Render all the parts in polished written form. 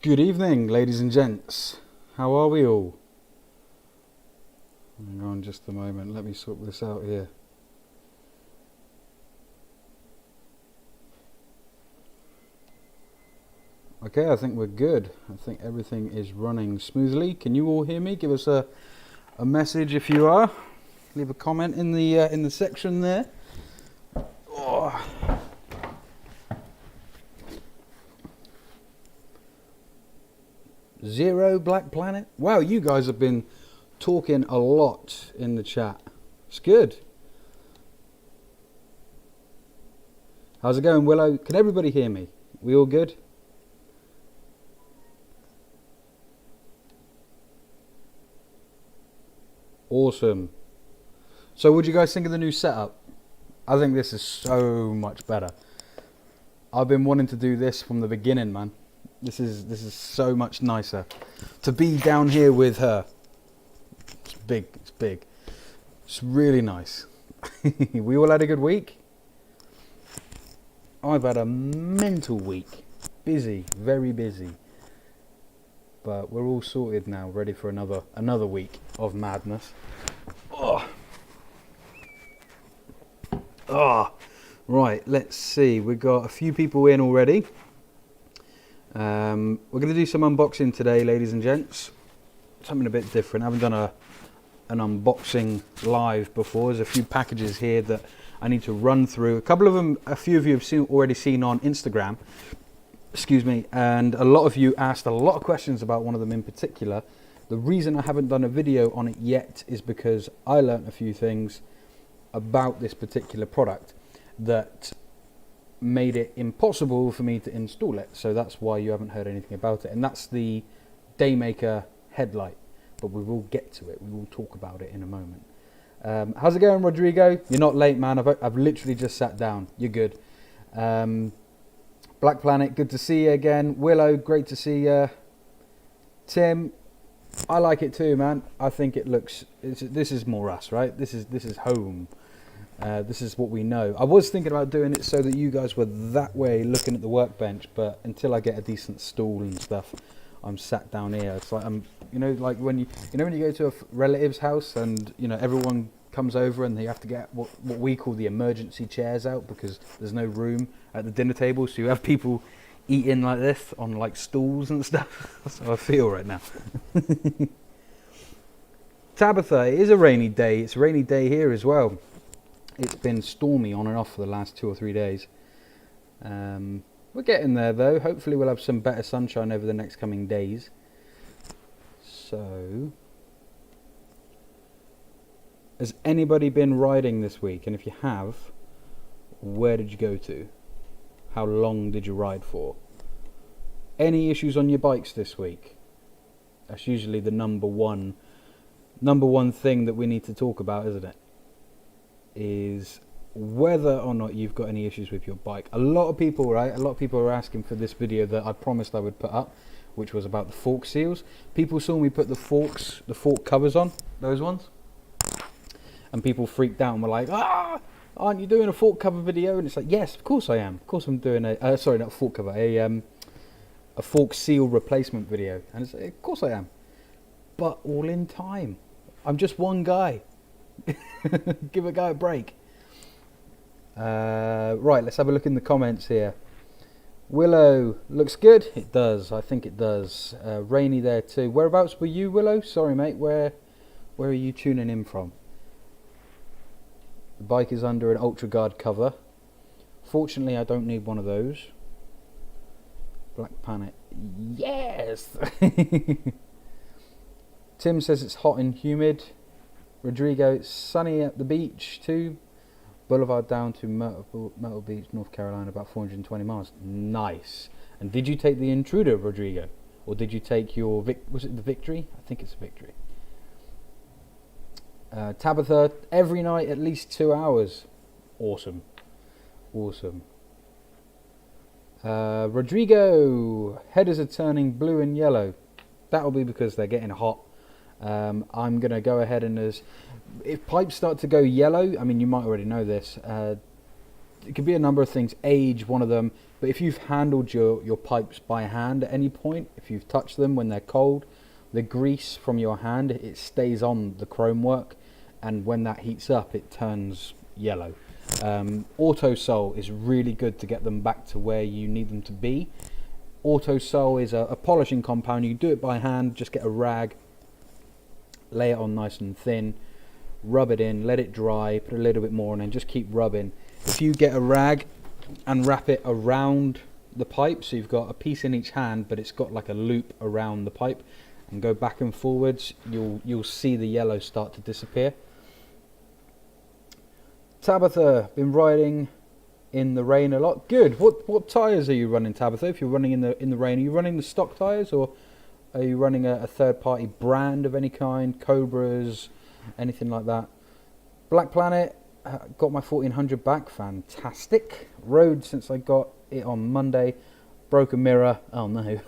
Good evening, ladies and gents. How are we all? Hang on just a moment, let me sort this out here. Okay, I think we're good. I think everything is running smoothly. Can you all hear me? Give us a message if you are. Leave a comment in the section there. Oh. Zero Black Planet. Wow, you guys have been talking a lot in the chat. It's good. How's it going, Willow? Can everybody hear me? We all good? Awesome. So what do you guys think of the new setup? I think this is so much better. I've been wanting to do this from the beginning, man. This is so much nicer. To be down here with her. It's big, it's big. It's really nice. We all had a good week. I've had a mental week. Busy, very busy. But we're all sorted now, ready for another week of madness. Oh. Oh. Right, let's see. We've got a few people in already. We're going to do some unboxing today, ladies and gents. Something a bit different. I haven't done an unboxing live before. There's a few packages here that I need to run through. A few of you have already seen on Instagram. Excuse me. And a lot of you asked a lot of questions about one of them in particular. The reason I haven't done a video on it yet is because I learnt a few things about this particular product that made it impossible for me to install it, so that's why you haven't heard anything about it. And that's the Daymaker headlight, but we will get to it. We will talk about it in a moment. How's it going, Rodrigo? You're not late, man. I've literally just sat down. You're good. Black Planet, good to see you again. Willow, great to see you. Tim, I like it too, man. I think it looks. This is more us, right? This is home. This is what we know. I was thinking about doing it so that you guys were that way looking at the workbench, but until I get a decent stool and stuff, I'm sat down here. It's like like when you go to a relative's house and everyone comes over and they have to get what we call the emergency chairs out because there's no room at the dinner table, so you have people eating like this on like stools and stuff. That's how I feel right now. Tabitha, it is a rainy day. It's a rainy day here as well. It's been stormy on and off for the last 2 or 3 days. We're getting there though. Hopefully we'll have some better sunshine over the next coming days. So, has anybody been riding this week? And if you have, where did you go to? How long did you ride for? Any issues on your bikes this week? That's usually the number one thing that we need to talk about, isn't it? Is whether or not you've got any issues with your bike. A lot of people are asking for this video that I promised I would put up, which was about the fork seals. People saw me put the fork covers on, those ones, and people freaked out and were like, aren't you doing a fork cover video? And it's like, yes, of course I am. Of course I'm doing sorry, not a fork cover, a fork seal replacement video. And it's like, of course I am, but all in time. I'm just one guy. Give a guy a break. Right, let's have a look in the comments here. Willow, looks good. It does. I think it does. Rainy there too. Whereabouts were you, Willow? Sorry, mate. Where are you tuning in from? The bike is under an Ultra Guard cover. Fortunately, I don't need one of those. Black Planet. Yes. Tim says it's hot and humid. Rodrigo, it's sunny at the beach too. Boulevard down to Myrtle Beach, North Carolina, about 420 miles. Nice. And did you take the Intruder, Rodrigo? Or did you take your, was it the Victory? I think it's a Victory. Tabitha, every night at least 2 hours. Awesome. Awesome. Rodrigo, headers are turning blue and yellow. That'll be because they're getting hot. I'm going to go ahead and if pipes start to go yellow, I mean, you might already know this, it could be a number of things. Age, one of them. But if you've handled your pipes by hand at any point, if you've touched them when they're cold, the grease from your hand, it stays on the chrome work, and when that heats up, it turns yellow. Autosol is really good to get them back to where you need them to be. Autosol is a polishing compound. You can do it by hand. Just get a rag, lay it on nice and thin, rub it in, let it dry, put a little bit more on, and just keep rubbing. If you get a rag and wrap it around the pipe, so you've got a piece in each hand, but it's got like a loop around the pipe, and go back and forwards, you'll see the yellow start to disappear. Tabitha, been riding in the rain a lot. Good. What tyres are you running, Tabitha? If you're running in the rain, are you running the stock tyres, or are you running a third-party brand of any kind, Cobras, anything like that? Black Planet, got my 1400 back. Fantastic. Rode since I got it on Monday. Broke a mirror. Oh no.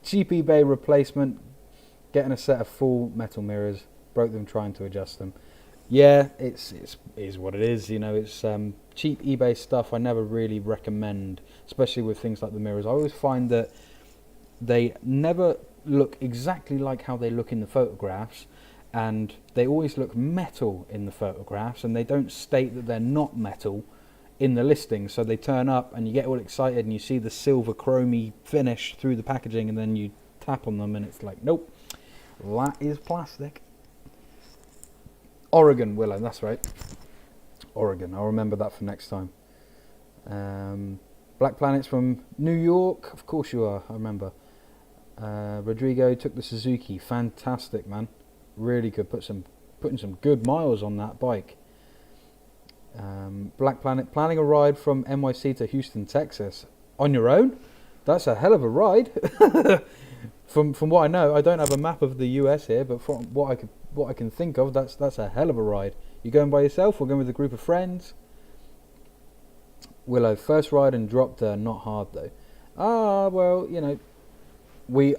Cheap eBay replacement. Getting a set of full metal mirrors. Broke them trying to adjust them. Yeah, it is what it is. You know, it's cheap eBay stuff. I never really recommend, especially with things like the mirrors. I always find that they never look exactly like how they look in the photographs, and they always look metal in the photographs, and they don't state that they're not metal in the listing. So they turn up and you get all excited and you see the silver chromy finish through the packaging, and then you tap on them and it's like, nope, that is plastic. Oregon, Willow, that's right. Oregon, I'll remember that for next time. Black Planet's from New York, of course you are, I remember. Rodrigo took the Suzuki, fantastic, man. Really good, putting some good miles on that bike. Black Planet, planning a ride from NYC to Houston, Texas. On your own? That's a hell of a ride. From what I know, I don't have a map of the US here, but from what I can think of, that's a hell of a ride. You going by yourself or going with a group of friends? Willow, first ride and dropped there, not hard though. Well, you know,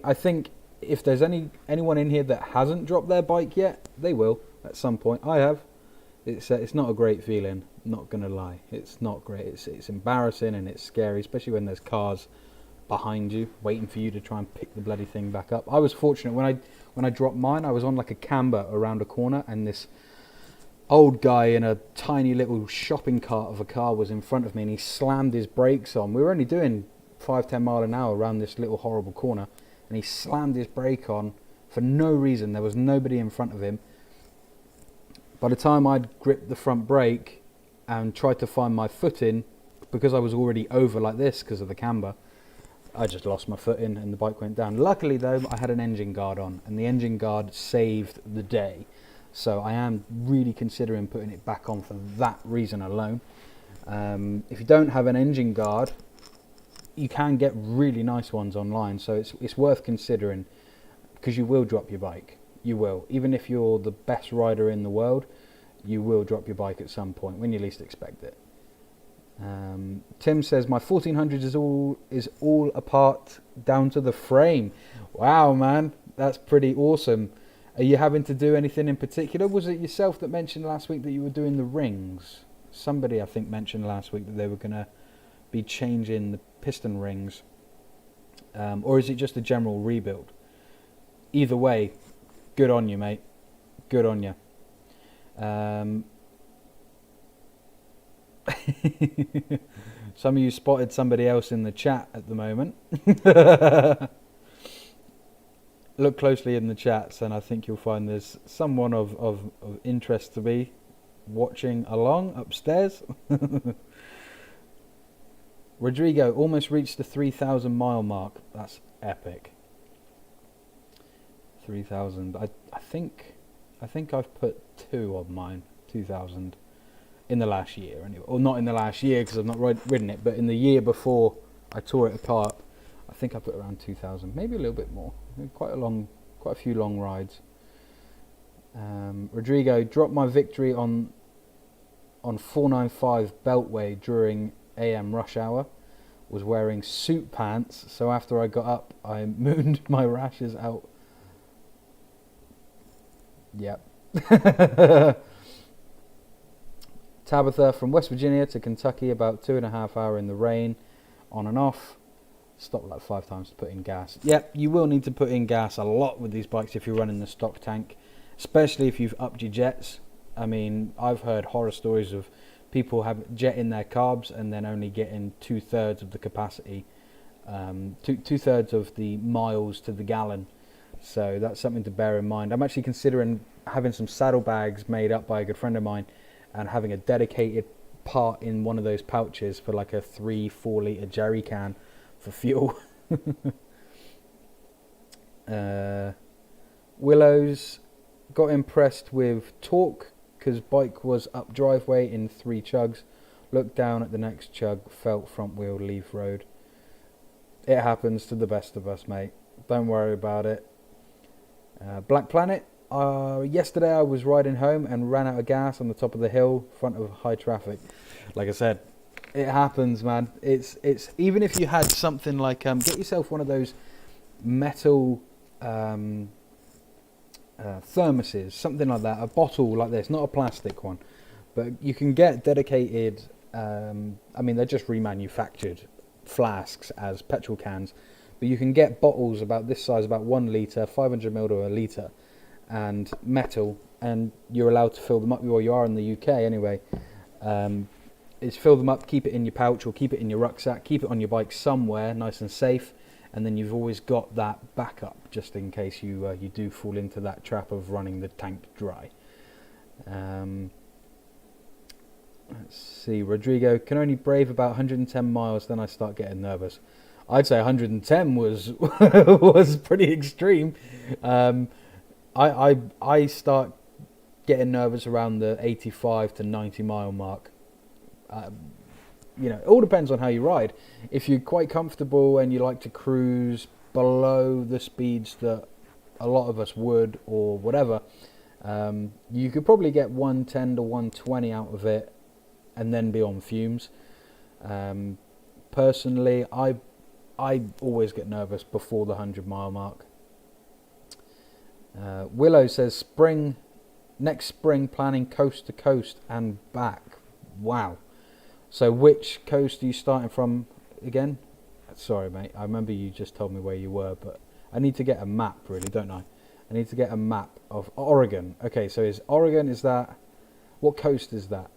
I think if there's anyone in here that hasn't dropped their bike yet, they will at some point. I have. It's not a great feeling, not gonna lie. It's not great. It's embarrassing and it's scary, especially when there's cars behind you waiting for you to try and pick the bloody thing back up. I was fortunate when I dropped mine. I was on like a camber around a corner, and this old guy in a tiny little shopping cart of a car was in front of me, and he slammed his brakes on. We were only doing 5-10 mile an hour around this little horrible corner, and he slammed his brake on for no reason. There was nobody in front of him. By the time I'd gripped the front brake and tried to find my footing, because I was already over like this because of the camber, I just lost my footing and the bike went down. Luckily though, I had an engine guard on, and the engine guard saved the day. So I am really considering putting it back on for that reason alone. If you don't have an engine guard, you can get really nice ones online, so it's worth considering, because you will drop your bike. You will. Even if you're the best rider in the world, you will drop your bike at some point when you least expect it. Tim says my 1400 is all apart down to the frame. Wow, man, that's pretty awesome. Are you having to do anything in particular? Was it yourself that mentioned last week that you were doing the rings? Somebody I think mentioned last week that they were going to be changing the piston rings, or is it just a general rebuild? Either way, good on you, mate. Good on you. Some of you spotted somebody else in the chat at the moment. Look closely in the chats and I think you'll find there's someone of interest to me watching along upstairs. Rodrigo almost reached the 3,000 mile mark. That's epic. 3,000. I think I've put 2 on mine. 2,000 in the last year anyway. Or not in the last year because I've not ridden it, but in the year before I tore it apart, I think I put around 2,000, maybe a little bit more. Quite a few long rides. Rodrigo, dropped my victory on 495 Beltway during AM rush hour. Was wearing suit pants, so after I got up, I mooned my rashes out. Yep. Tabitha, from West Virginia to Kentucky, about 2.5 hours in the rain, on and off. Stopped like 5 times to put in gas. Yep, you will need to put in gas a lot with these bikes if you're running the stock tank, especially if you've upped your jets. I mean, I've heard horror stories of people have jet in their carbs and then only getting 2/3 of the capacity, two-thirds of the miles to the gallon. So that's something to bear in mind. I'm actually considering having some saddlebags made up by a good friend of mine and having a dedicated part in one of those pouches for like a 3-4 litre jerry can for fuel. Willows, got impressed with torque because bike was up driveway in 3 chugs. Looked down at the next chug, felt front wheel leave road. It happens to the best of us, mate. Don't worry about it. Black Planet, yesterday I was riding home and ran out of gas on the top of the hill, front of high traffic. Like I said, it happens, man. It's even if you had something like get yourself one of those metal thermoses, something like that, a bottle like this, not a plastic one, but you can get dedicated. I mean, they're just remanufactured flasks as petrol cans, but you can get bottles about this size, about 1 litre, 500 ml to a litre, and metal, and you're allowed to fill them up. Well, you are in the UK anyway. Is fill them up, keep it in your pouch or keep it in your rucksack, keep it on your bike somewhere nice and safe, and then you've always got that backup just in case you do fall into that trap of running the tank dry. Let's see, Rodrigo, can only brave about 110 miles, then I start getting nervous. I'd say 110 was was pretty extreme. I start getting nervous around the 85 to 90 mile mark. You know, it all depends on how you ride. If you're quite comfortable and you like to cruise below the speeds that a lot of us would or whatever, you could probably get 110 to 120 out of it and then be on fumes. Personally, I always get nervous before the 100 mile mark. Willow says next spring planning coast to coast and back. Wow. So which coast are you starting from again? Sorry, mate. I remember you just told me where you were, but I need to get a map, really, don't I? I need to get a map of Oregon. Okay, so is Oregon, is that... What coast is that?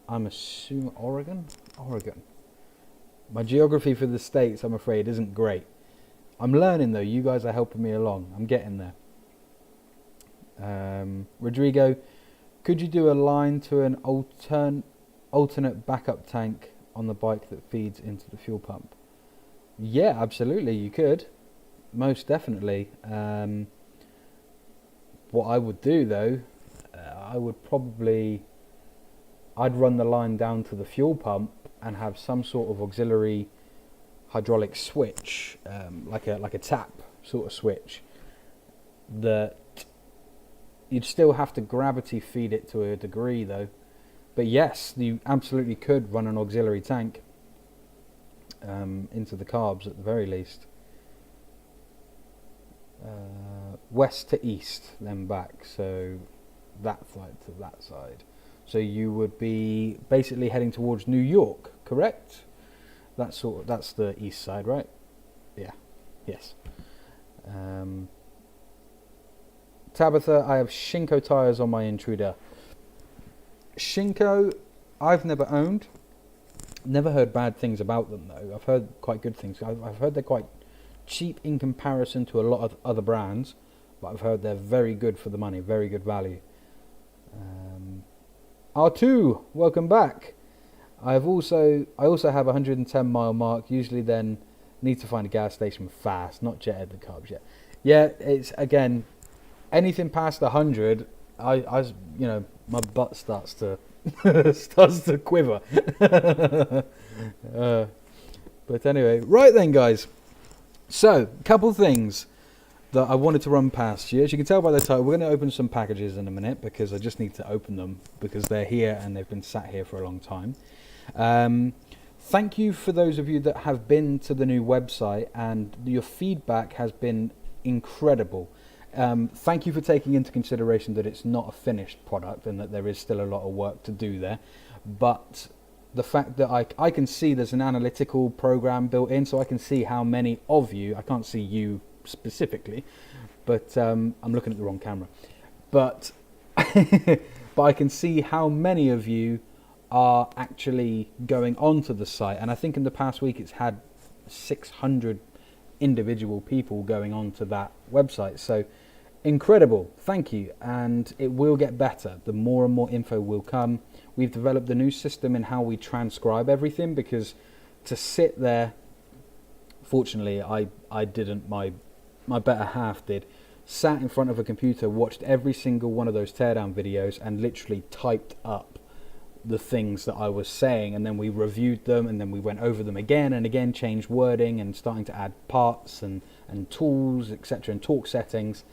I'm assuming Oregon? Oregon. My geography for the States, I'm afraid, isn't great. I'm learning, though. You guys are helping me along. I'm getting there. Rodrigo... Could you do a line to an alternate backup tank on the bike that feeds into the fuel pump? Yeah, absolutely, you could. Most definitely. What I would do, though, I'd run the line down to the fuel pump and have some sort of auxiliary hydraulic switch, like a tap sort of switch, that you'd still have to gravity feed it to a degree, though. But yes, you absolutely could run an auxiliary tank into the carbs at the very least. West to east, then back. So that side to that side. So you would be basically heading towards New York, correct? That's the east side, right? Yeah. Yes. Tabitha, I have Shinko tyres on my Intruder. Shinko, I've never owned. Never heard bad things about them, though. I've heard quite good things. I've heard they're quite cheap in comparison to a lot of other brands, but I've heard they're very good for the money, very good value. R2, welcome back. I also have 110 mile mark. Usually, then need to find a gas station fast, not jetted the carbs yet. Yeah, it's again. Anything past 100, I my butt starts to quiver. But anyway, right then, guys. So, couple things that I wanted to run past you. As you can tell by the title, we're going to open some packages in a minute because I just need to open them because they're here and they've been sat here for a long time. Thank you for those of you that have been to the new website, and your feedback has been incredible. Thank you for taking into consideration that it's not a finished product and that there is still a lot of work to do there. But the fact that I can see there's an analytical program built in, so I can see how many of you, I can't see you specifically, but I'm looking at the wrong camera. But, but I can see how many of you are actually going onto the site. And I think in the past week it's had 600 individual people going onto that website. So incredible, thank you. And it will get better. The more and more info will come. We've developed a new system in how we transcribe everything, because to sit there, fortunately I didn't, my better half did, sat in front of a computer, watched every single one of those teardown videos and literally typed up the things that I was saying, and then we reviewed them, and then we went over them again and again, changed wording and starting to add parts and tools, etc., and torque settings.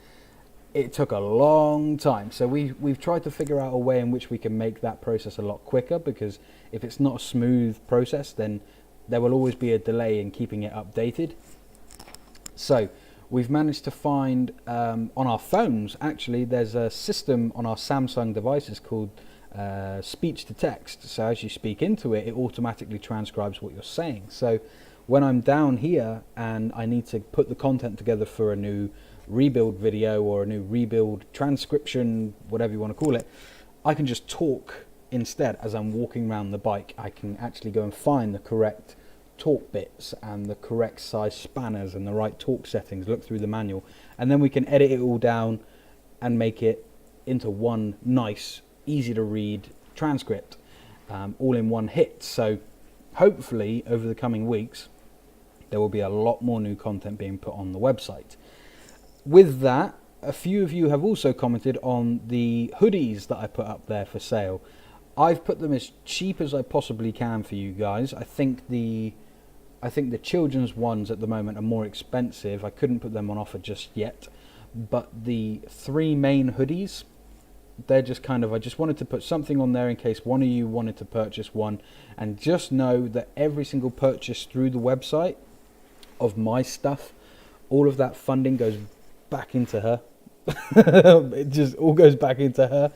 It took a long time, so we've tried to figure out a way in which we can make that process a lot quicker, because if it's not a smooth process, then there will always be a delay in keeping it updated. So we've managed to find on our phones, actually, there's a system on our Samsung devices called speech to text. So as you speak into it, it automatically transcribes what you're saying. So when I'm down here and I need to put the content together for a new rebuild video or a new rebuild transcription, whatever you want to call it, I can just talk instead as I'm walking around the bike. I can actually go and find the correct torque bits and the correct size spanners and the right torque settings, look through the manual, and then we can edit it all down and make it into one nice, easy to read transcript, all in one hit. So hopefully over the coming weeks there will be a lot more new content being put on the website. With that, a few of you have also commented on the hoodies that I put up there for sale. I've put them as cheap as I possibly can for you guys. I think the children's ones at the moment are more expensive. I couldn't put them on offer just yet, but the three main hoodies, they're just kind of, I just wanted to put something on there in case one of you wanted to purchase one, and just know that every single purchase through the website of my stuff, all of that funding goes back into her. It just all goes back into her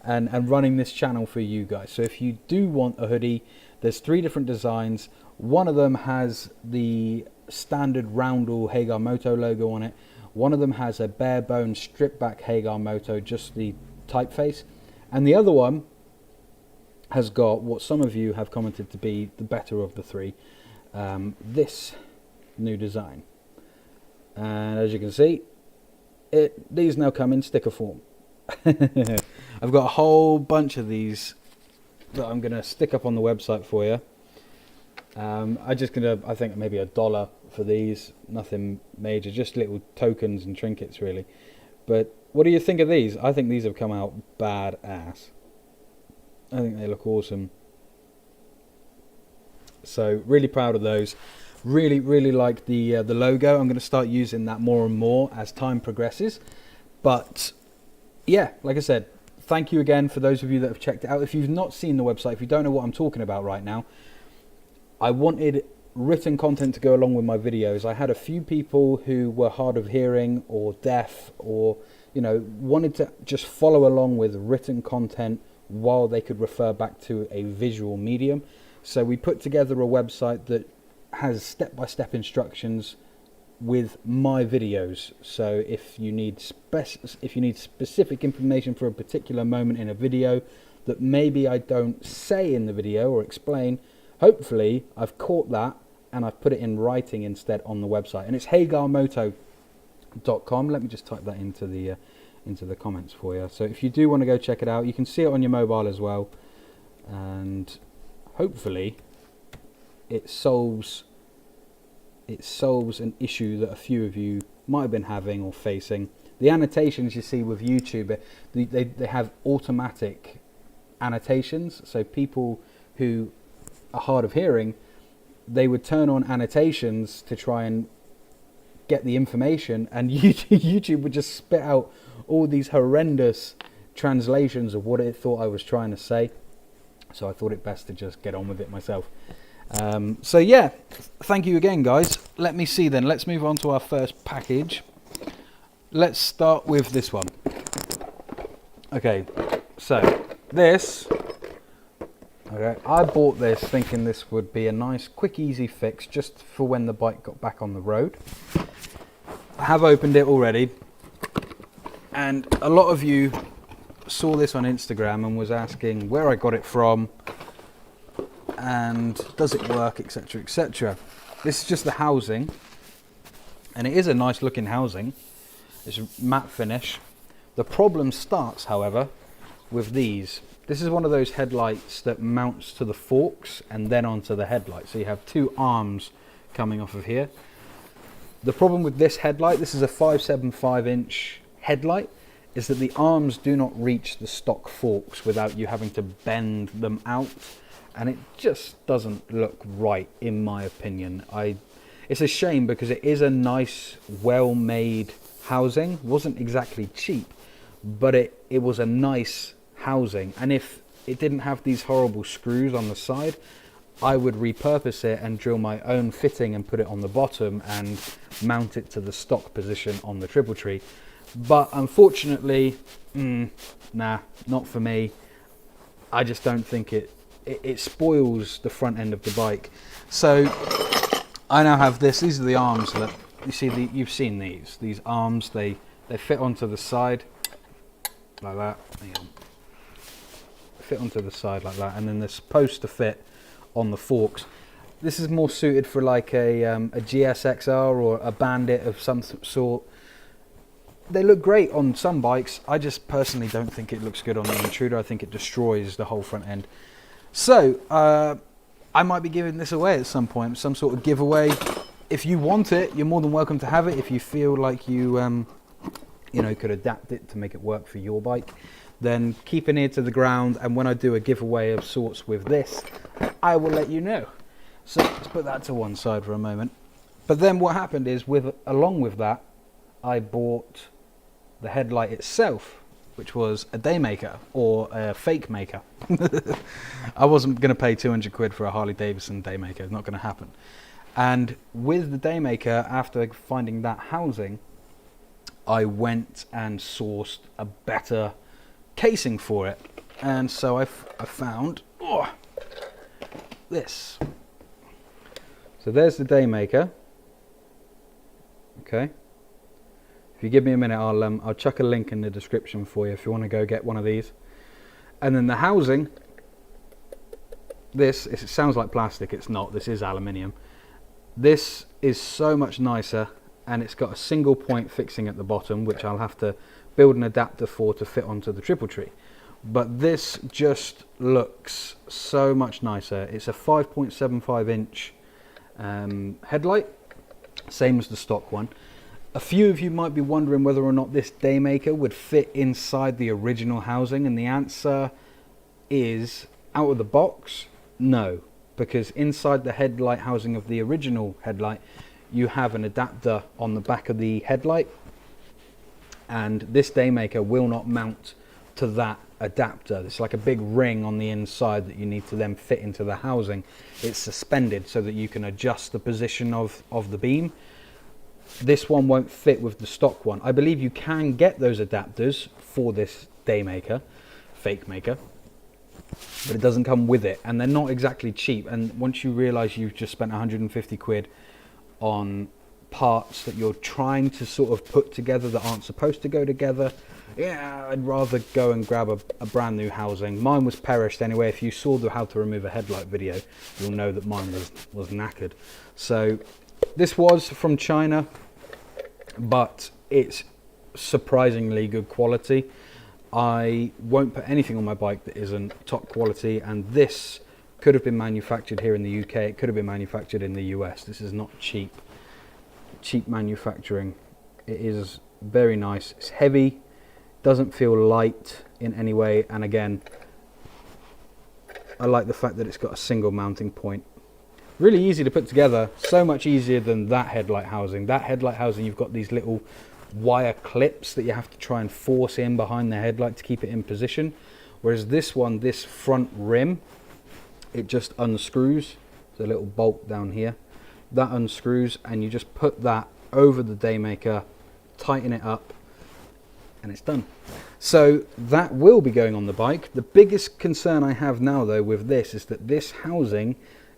and running this channel for you guys. So if you do want a hoodie, there's three different designs. One of them has the standard roundel Hagar Moto logo on it. One of them has a bare bone stripped back Hagar Moto, just the typeface, and the other one has got what some of you have commented to be the better of the three, this new design. And as you can see, these now come in sticker form. I've got a whole bunch of these that I'm going to stick up on the website for you. I think maybe $1 for these, nothing major, just little tokens and trinkets really. But what do you think of these? I think these have come out badass. I think they look awesome. So really proud of those. Really like the logo. I'm going to start using that more and more as time progresses. But yeah, like I said, thank you again for those of you that have checked it out. If you've not seen the website, if you don't know what I'm talking about right now, I wanted written content to go along with my videos. I had a few people who were hard of hearing or deaf, or wanted to just follow along with written content while they could refer back to a visual medium. So we put together a website that has step-by-step instructions with my videos. So if you need specific information for a particular moment in a video that maybe I don't say in the video or explain, hopefully I've caught that and I've put it in writing instead on the website. And it's hagarmoto.com. Let me just type that into the comments for you. So if you do want to go check it out, you can see it on your mobile as well, and hopefully it solves an issue that a few of you might have been having or facing. The annotations you see with YouTube, they have automatic annotations, so people who are hard of hearing, they would turn on annotations to try and get the information, and YouTube would just spit out all these horrendous translations of what it thought I was trying to say. So I thought it best to just get on with it myself. So yeah, thank you again guys. Let me see then, let's move on to our first package. let's start with this one. Okay, so this, okay, I bought this thinking this would be a nice, quick, easy fix just for when the bike got back on the road. I have opened it already, and a lot of you saw this on Instagram and was asking where I got it from and does it work, etc, etc. This is just the housing, and it is a nice looking housing. It's matte finish. The problem starts, however, with these. This is one of those headlights that mounts to the forks and then onto the headlight. So you have two arms coming off of here. The problem with this headlight, this is a 575-inch headlight, is that the arms do not reach the stock forks without you having to bend them out, and it just doesn't look right, in my opinion. It's a shame because it is a nice, well-made housing. It wasn't exactly cheap, but it was a nice housing, and if it didn't have these horrible screws on the side, I would repurpose it and drill my own fitting and put it on the bottom and mount it to the stock position on the triple tree. But unfortunately, nah, not for me. I just don't think it spoils the front end of the bike. So I now have this. These are the arms that you see. You've seen these arms. They fit onto the side like that. Hang on. Fit onto the side like that, and then they're supposed to fit on the forks. This is more suited for like a GSXR or a Bandit of some sort. They look great on some bikes. I just personally don't think it looks good on the Intruder. I think it destroys the whole front end. So I might be giving this away at some point, some sort of giveaway. If you want it, you're more than welcome to have it. If you feel like you could adapt it to make it work for your bike, then keep an ear to the ground, and when I do a giveaway of sorts with this, I will let you know. So let's put that to one side for a moment. But then what happened is, along with that, I bought the headlight itself, which was a Daymaker or a fake maker. I wasn't going to pay 200 quid for a Harley Davidson Daymaker. It's not going to happen. And with the Daymaker, after finding that housing, I went and sourced a better casing for it, and so I found this. So there's the Daymaker. Okay, if you give me a minute, I'll chuck a link in the description for you if you want to go get one of these. And then the housing, it sounds like plastic. It's not. This is aluminium. This is so much nicer, and it's got a single point fixing at the bottom, which I'll have to build an adapter for to fit onto the triple tree. But this just looks so much nicer. It's a 5.75 inch headlight, same as the stock one. A few of you might be wondering whether or not this Daymaker would fit inside the original housing, and the answer is, out of the box, no, because inside the headlight housing of the original headlight, you have an adapter on the back of the headlight, and this Daymaker will not mount to that adapter. It's like a big ring on the inside that you need to then fit into the housing. It's suspended so that you can adjust the position of the beam. This one won't fit with the stock one. I believe you can get those adapters for this Daymaker, fake maker, but it doesn't come with it, and they're not exactly cheap. And once you realize you've just spent 150 quid on parts that you're trying to sort of put together that aren't supposed to go together, yeah, I'd rather go and grab a brand new housing. Mine was perished anyway. If you saw the how to remove a headlight video, you'll know that mine was knackered. So this was from China, but it's surprisingly good quality. I won't put anything on my bike that isn't top quality, and this could have been manufactured here in the UK. It could have been manufactured in the US. This is not cheap manufacturing. It is very nice. It's heavy, doesn't feel light in any way, and again, I like the fact that it's got a single mounting point. Really easy to put together, so much easier than that headlight housing. That headlight housing, you've got these little wire clips that you have to try and force in behind the headlight to keep it in position, whereas this one, this front rim, it just unscrews. There's a little bolt down here that unscrews, and you just put that over the Daymaker, tighten it up, and it's done. So that will be going on the bike. The biggest concern I have now though with this is that this housing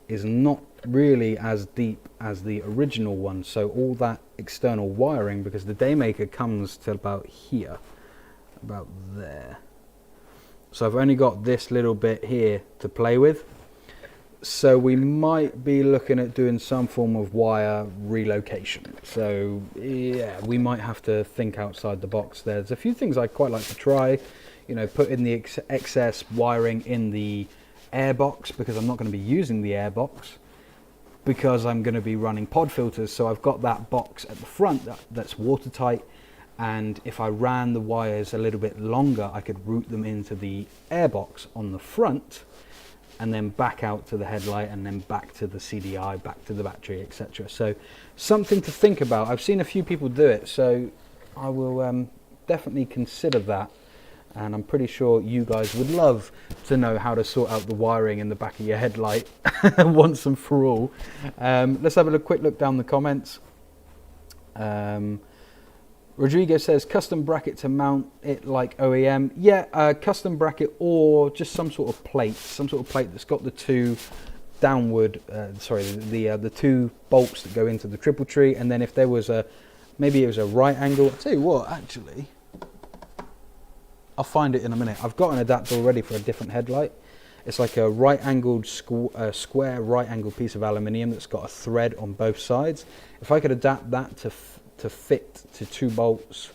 is not really as deep as the original one, so all that external wiring, because the Daymaker comes to about here, about there, so I've only got this little bit here to play with. So we might be looking at doing some form of wire relocation. So yeah, we might have to think outside the box. There's a few things I'd quite like to try, you know, put in the excess wiring in the air box, because I'm not going to be using the air box because I'm going to be running pod filters. So I've got that box at the front that's watertight, and if I ran the wires a little bit longer, I could route them into the air box on the front, and then back out to the headlight, and then back to the CDI, back to the battery, etc. So something to think about. I've seen a few people do it, so I will definitely consider that. And I'm pretty sure you guys would love to know how to sort out the wiring in the back of your headlight once and for all. Let's have a quick look down the comments. Rodrigo says custom bracket to mount it like OEM. Yeah, custom bracket, or just some sort of plate that's got the two downward, the two bolts that go into the triple tree, and then if there was maybe it was a right angle. I'll tell you what, actually, I'll find it in a minute. I've got an adapter already for a different headlight. It's like a right angled square right angled piece of aluminium that's got a thread on both sides. If I could adapt that to fit to two bolts,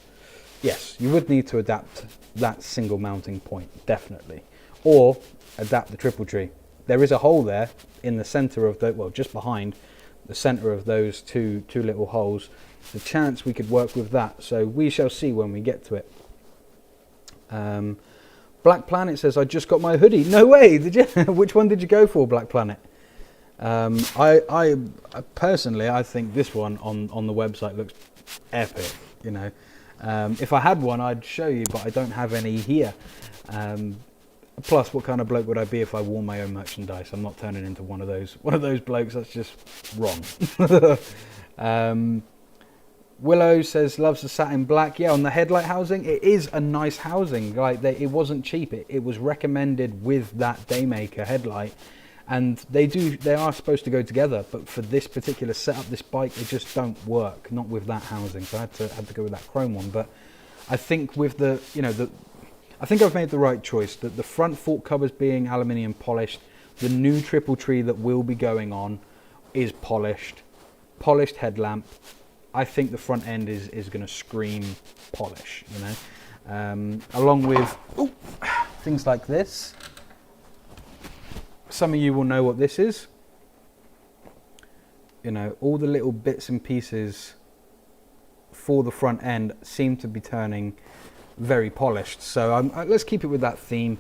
yes, you would need to adapt that single mounting point, definitely, or adapt the triple tree. There is a hole there in the center of the, well, just behind the center of those two little holes. There's a chance we could work with that, so we shall see when we get to it. Black Planet says, I just got my hoodie. No way, did you? Which one did you go for, Black Planet? I personally, I think this one on the website looks epic, you know. If I had one, I'd show you, but I don't have any here. Plus, what kind of bloke would I be if I wore my own merchandise? I'm not turning into one of those blokes. That's just wrong. Willow says loves the satin black. Yeah, on the headlight housing, it is a nice housing. Like it wasn't cheap. It was recommended with that Daymaker headlight. And they are supposed to go together, but for this particular setup, this bike, they just don't work, not with that housing. So I had to go with that chrome one. But I think with I think I've made the right choice. That the front fork covers being aluminium polished, the new triple tree that will be going on is polished headlamp. I think the front end is going to scream polish, you know, along with things like this. Some of you will know what this is. You know, all the little bits and pieces for the front end seem to be turning very polished. So let's keep it with that theme.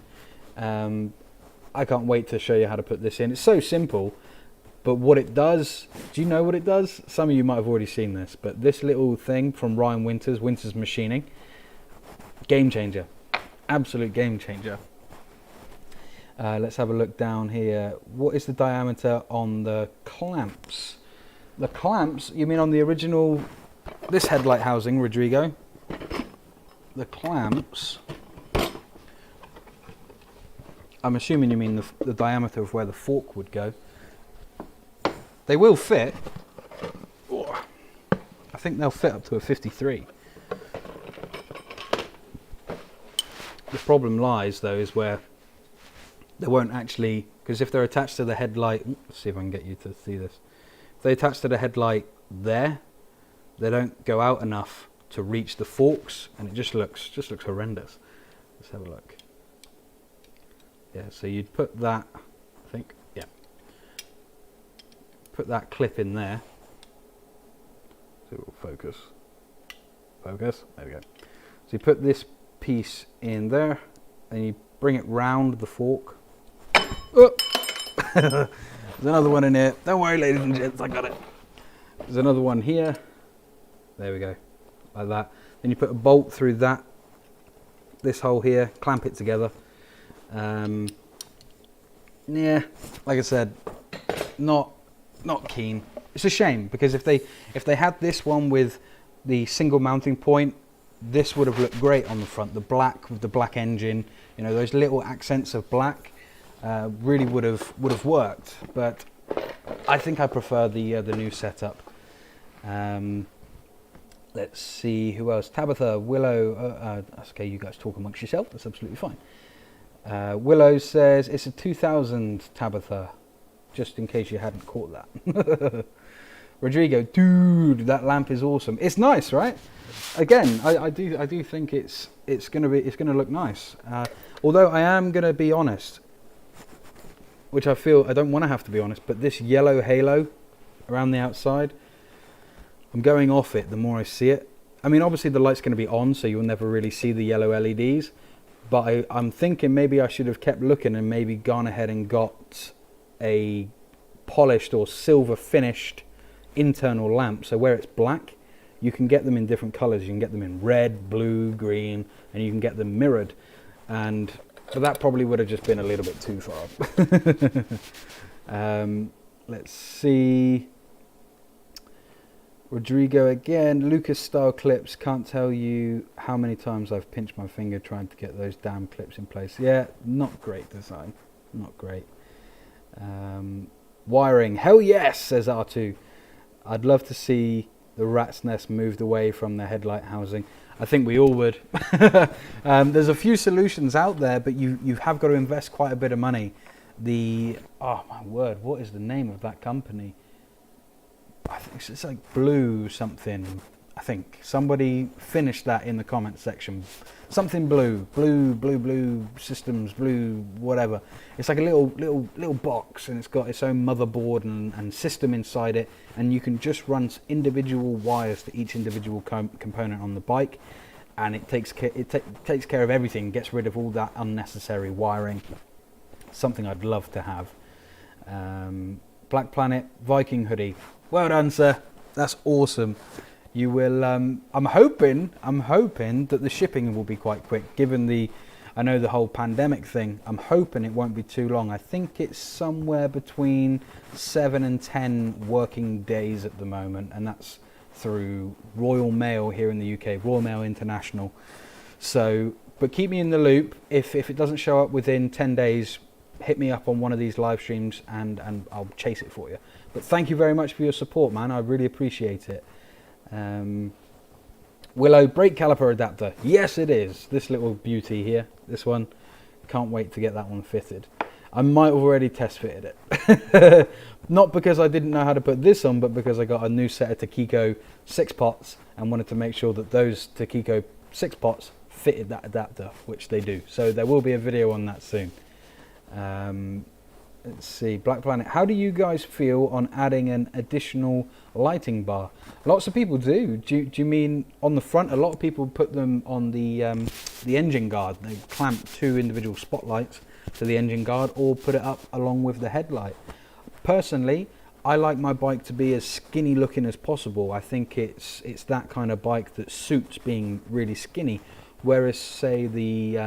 I can't wait to show you how to put this in. It's so simple, but what it does, do you know what it does? Some of you might have already seen this, but this little thing from Ryan Winter's Machining, game changer, absolute game changer. Let's have a look down here. What is the diameter on the clamps? The clamps, you mean on the original, this headlight housing, Rodrigo? The clamps, I'm assuming you mean the diameter of where the fork would go. They will fit. I think they'll fit up to a 53. The problem lies, though, is where they won't actually, because if they're attached to the headlight, let's see if I can get you to see this. If they attach to the headlight there, they don't go out enough to reach the forks, and it just looks horrendous. Let's have a look. Yeah, so you'd put that, I think, yeah. Put that clip in there. So it will focus. Focus, there we go. So you put this piece in there, and you bring it round the fork. Oh. There's another one in here. Don't worry, ladies and gents, I got it. There's another one here. There we go, like that. Then you put a bolt through this hole here, clamp it together. Yeah, like I said, not keen. It's a shame, because if they had this one with the single mounting point, this would have looked great on the front. The black with the black engine, you know, those little accents of black really would have worked. But I think I prefer the new setup. Let's see who else. Tabitha, Willow. Okay, you guys talk amongst yourself. That's absolutely fine. Willow says it's a 2000 Tabitha, just in case you hadn't caught that. Rodrigo, dude, that lamp is awesome. It's nice, right? Again, I do think it's gonna look nice. Although I am gonna be honest, which I feel I don't want to have to be honest, but this yellow halo around the outside, I'm going off it the more I see it. I mean, obviously the light's going to be on, so you'll never really see the yellow LEDs. But I'm thinking maybe I should have kept looking and maybe gone ahead and got a polished or silver finished internal lamp. So where it's black, you can get them in different colors. You can get them in red, blue, green, and you can get them mirrored. But that probably would have just been a little bit too far. Let's see. Rodrigo again. Lucas style clips. Can't tell you how many times I've pinched my finger trying to get those damn clips in place. Yeah, not great design. Not great. Wiring. Hell yes, says R2. I'd love to see the rat's nest moved away from the headlight housing. I think we all would. There's a few solutions out there, but you have got to invest quite a bit of money. Oh my word, what is the name of that company? I think it's like Blue something. I think somebody finished that in the comment section. Something blue systems, blue whatever. It's like a little box, and it's got its own motherboard and system inside it, and you can just run individual wires to each individual component on the bike, and it takes care of everything. Gets rid of all that unnecessary wiring. Something I'd love to have. Black Planet Viking hoodie. Well done, sir. That's awesome. You will. I'm hoping that the shipping will be quite quick. Given I know the whole pandemic thing. I'm hoping it won't be too long. I think it's somewhere between 7 and 10 working days at the moment, and that's through Royal Mail here in the UK, Royal Mail International. So, but keep me in the loop. If it doesn't show up within 10 days, hit me up on one of these live streams and I'll chase it for you. But thank you very much for your support, man. I really appreciate it. Willow brake caliper adapter. Yes, it is. This little beauty here. This one. Can't wait to get that one fitted. I might have already test fitted it. Not because I didn't know how to put this on, but because I got a new set of Takiko 6 pots and wanted to make sure that those Takiko 6 pots fitted that adapter, which they do. So there will be a video on that soon. Let's see, Black Planet. How do you guys feel on adding an additional lighting bar? Lots of people do. Do you mean on the front? A lot of people put them on the engine guard. They clamp 2 individual spotlights to the engine guard, or put it up along with the headlight. Personally, I like my bike to be as skinny looking as possible. I think it's that kind of bike that suits being really skinny. Whereas, say the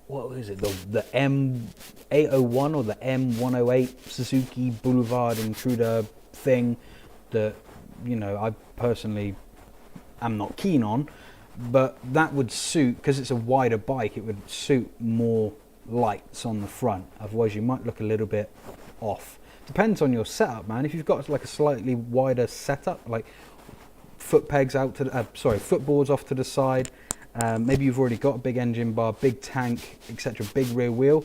what is it? The M801 or the M108 Suzuki Boulevard Intruder thing that, you know, I personally am not keen on, but that would suit, because it's a wider bike, it would suit more lights on the front. Otherwise you might look a little bit off. Depends on your setup, man. If you've got like a slightly wider setup, like foot pegs out to the, footboards off to the side, maybe you've already got a big engine bar, big tank, etc., big rear wheel,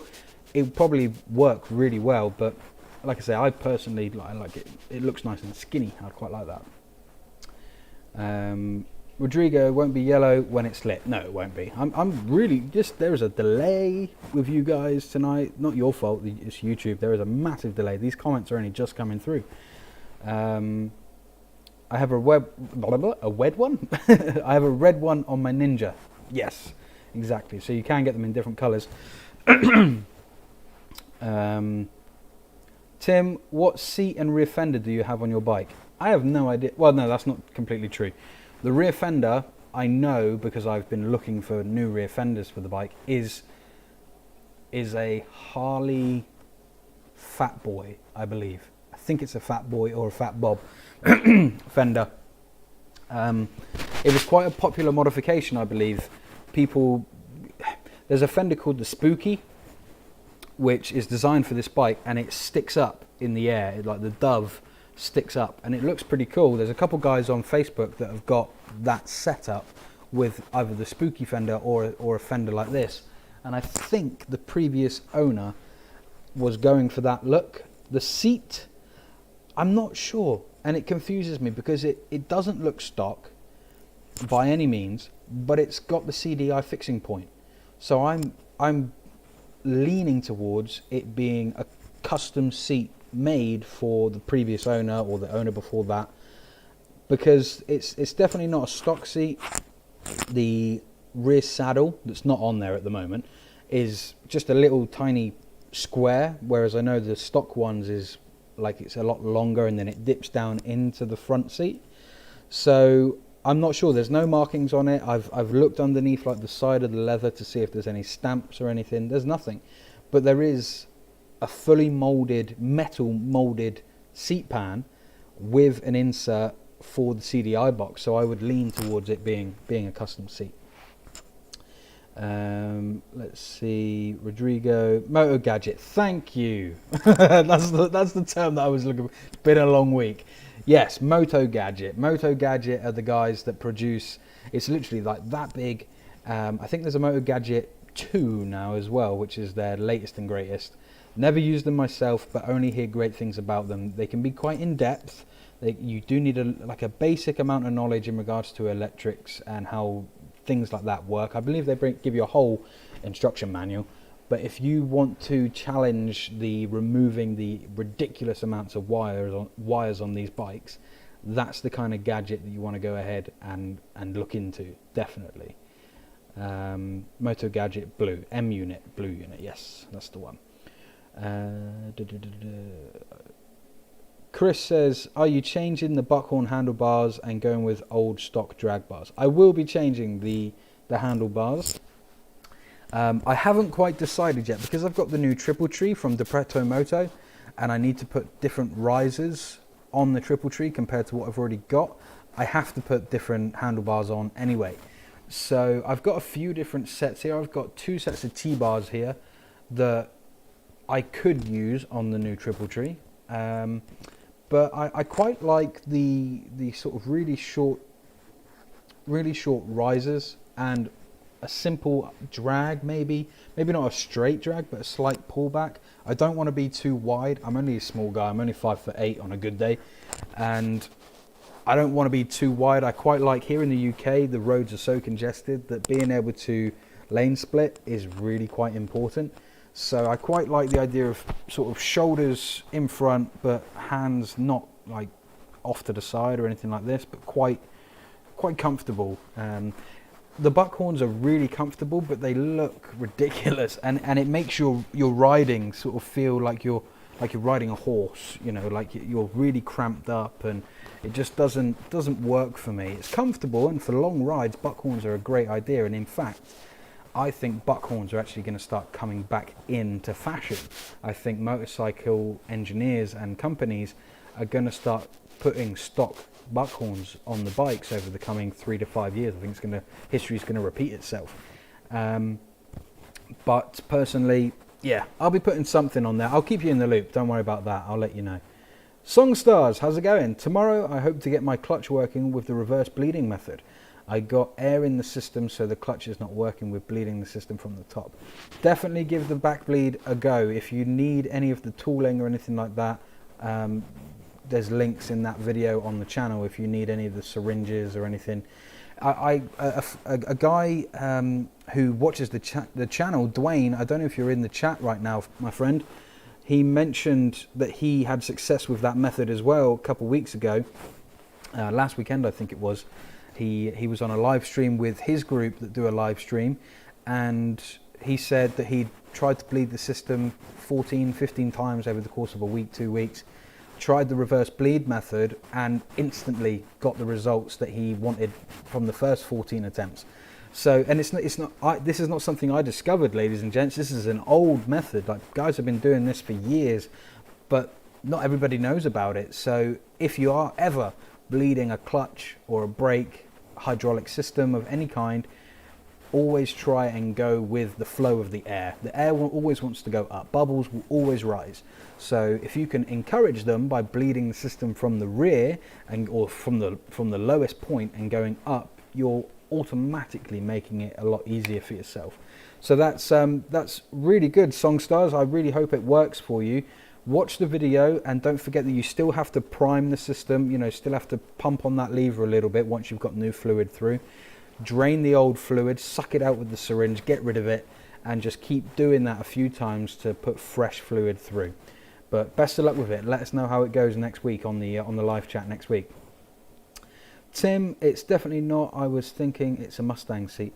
it would probably work really well. But like I say, I personally like it. It looks nice and skinny. I'd quite like that. Rodrigo, won't be yellow when it's lit. No, it won't be. I'm really just, there is a delay with you guys tonight. Not your fault, it's YouTube. There is a massive delay. These comments are only just coming through. I have a red one. I have a red one on my Ninja. Yes, exactly. So you can get them in different colours. Tim, what seat and rear fender do you have on your bike? I have no idea. Well, no, that's not completely true. The rear fender, I know because I've been looking for new rear fenders for the bike, is a Harley Fat Boy, I believe. I think it's a Fat Boy or a Fat Bob fender. it was quite a popular modification, I believe. There's a fender called the Spooky, which is designed for this bike, and it sticks up in the air, like the dove sticks up, and it looks pretty cool. There's a couple guys on Facebook that have got that setup with either the Spooky fender or a fender like this, and I think the previous owner was going for that look. The seat, I'm not sure, and it confuses me because it doesn't look stock by any means, but it's got the CDI fixing point, so I'm leaning towards it being a custom seat made for the previous owner or the owner before that, because it's definitely not a stock seat. The rear saddle that's not on there at the moment is just a little tiny square, whereas I know the stock ones is like it's a lot longer and then it dips down into the front seat. So I'm not sure, there's no markings on it. I've looked underneath like the side of the leather to see if there's any stamps or anything. There's nothing, but there is a fully molded, metal molded seat pan with an insert for the CDI box, so I would lean towards it being a custom seat. Let's see, Rodrigo, Moto Gadget, thank you. that's the term that I was looking for. It's been a long week. Yes, Moto Gadget. Moto Gadget are the guys that produce, it's literally like that big. I think there's a Moto Gadget 2 now as well, which is their latest and greatest. Never used them myself, but only hear great things about them. They can be quite in depth. You do need a basic amount of knowledge in regards to electrics and how things like that work. I believe they give you a whole instruction manual, but if you want to challenge the removing the ridiculous amounts of wires on these bikes, that's the kind of gadget that you want to go ahead and look into, definitely. Moto Gadget Blue, M unit, blue unit, yes, that's the one. Chris says, are you changing the buckhorn handlebars and going with old stock drag bars? I will be changing the handlebars. I haven't quite decided yet because I've got the new triple tree from Petrol Moto, and I need to put different risers on the triple tree compared to what I've already got. I have to put different handlebars on anyway. So I've got a few different sets here. I've got 2 sets of T-bars here that I could use on the new triple tree. But I quite like the sort of really short risers and a simple drag, maybe not a straight drag, but a slight pullback. I don't want to be too wide. I'm only a small guy. I'm only 5'8" on a good day, and I don't want to be too wide. I quite like, here in the UK, the roads are so congested that being able to lane split is really quite important. So I quite like the idea of sort of shoulders in front, but hands not like off to the side or anything like this, but quite comfortable. The buckhorns are really comfortable, but they look ridiculous, and it makes your riding sort of feel like you're riding a horse, you know, like you're really cramped up, and it just doesn't work for me. It's comfortable, and for long rides, buckhorns are a great idea, and in fact, I think buckhorns are actually going to start coming back into fashion. I think motorcycle engineers and companies are going to start putting stock buckhorns on the bikes over the coming 3 to 5 years. I think history's going to repeat itself. But personally, yeah, I'll be putting something on there. I'll keep you in the loop. Don't worry about that. I'll let you know. Songstars, how's it going? Tomorrow, I hope to get my clutch working with the reverse bleeding method. I got air in the system, so the clutch is not working with bleeding the system from the top. Definitely give the back bleed a go. If you need any of the tooling or anything like that, there's links in that video on the channel if you need any of the syringes or anything. A guy who watches the channel, Dwayne, I don't know if you're in the chat right now, my friend, he mentioned that he had success with that method as well a couple of weeks ago. Last weekend, I think it was. He was on a live stream with his group that do a live stream, and he said that he tried to bleed the system 14, 15 times over the course of a week, 2 weeks, tried the reverse bleed method, and instantly got the results that he wanted from the first 14 attempts. So, and this is not something I discovered, ladies and gents. This is an old method. Like, guys have been doing this for years, but not everybody knows about it. So if you are ever bleeding a clutch or a brake hydraulic system of any kind, always try and go with the flow of the air. The air always wants to go up. Bubbles will always rise. So if you can encourage them by bleeding the system from the rear or from the lowest point and going up, you're automatically making it a lot easier for yourself. So that's really good, Songstars. I really hope it works for you. Watch the video and don't forget that you still have to prime the system. You know, still have to pump on that lever a little bit once you've got new fluid through. Drain the old fluid, suck it out with the syringe, get rid of it, and just keep doing that a few times to put fresh fluid through. But best of luck with it. Let us know how it goes next week on the live chat next week. Tim, it's definitely not. I was thinking it's a Mustang seat.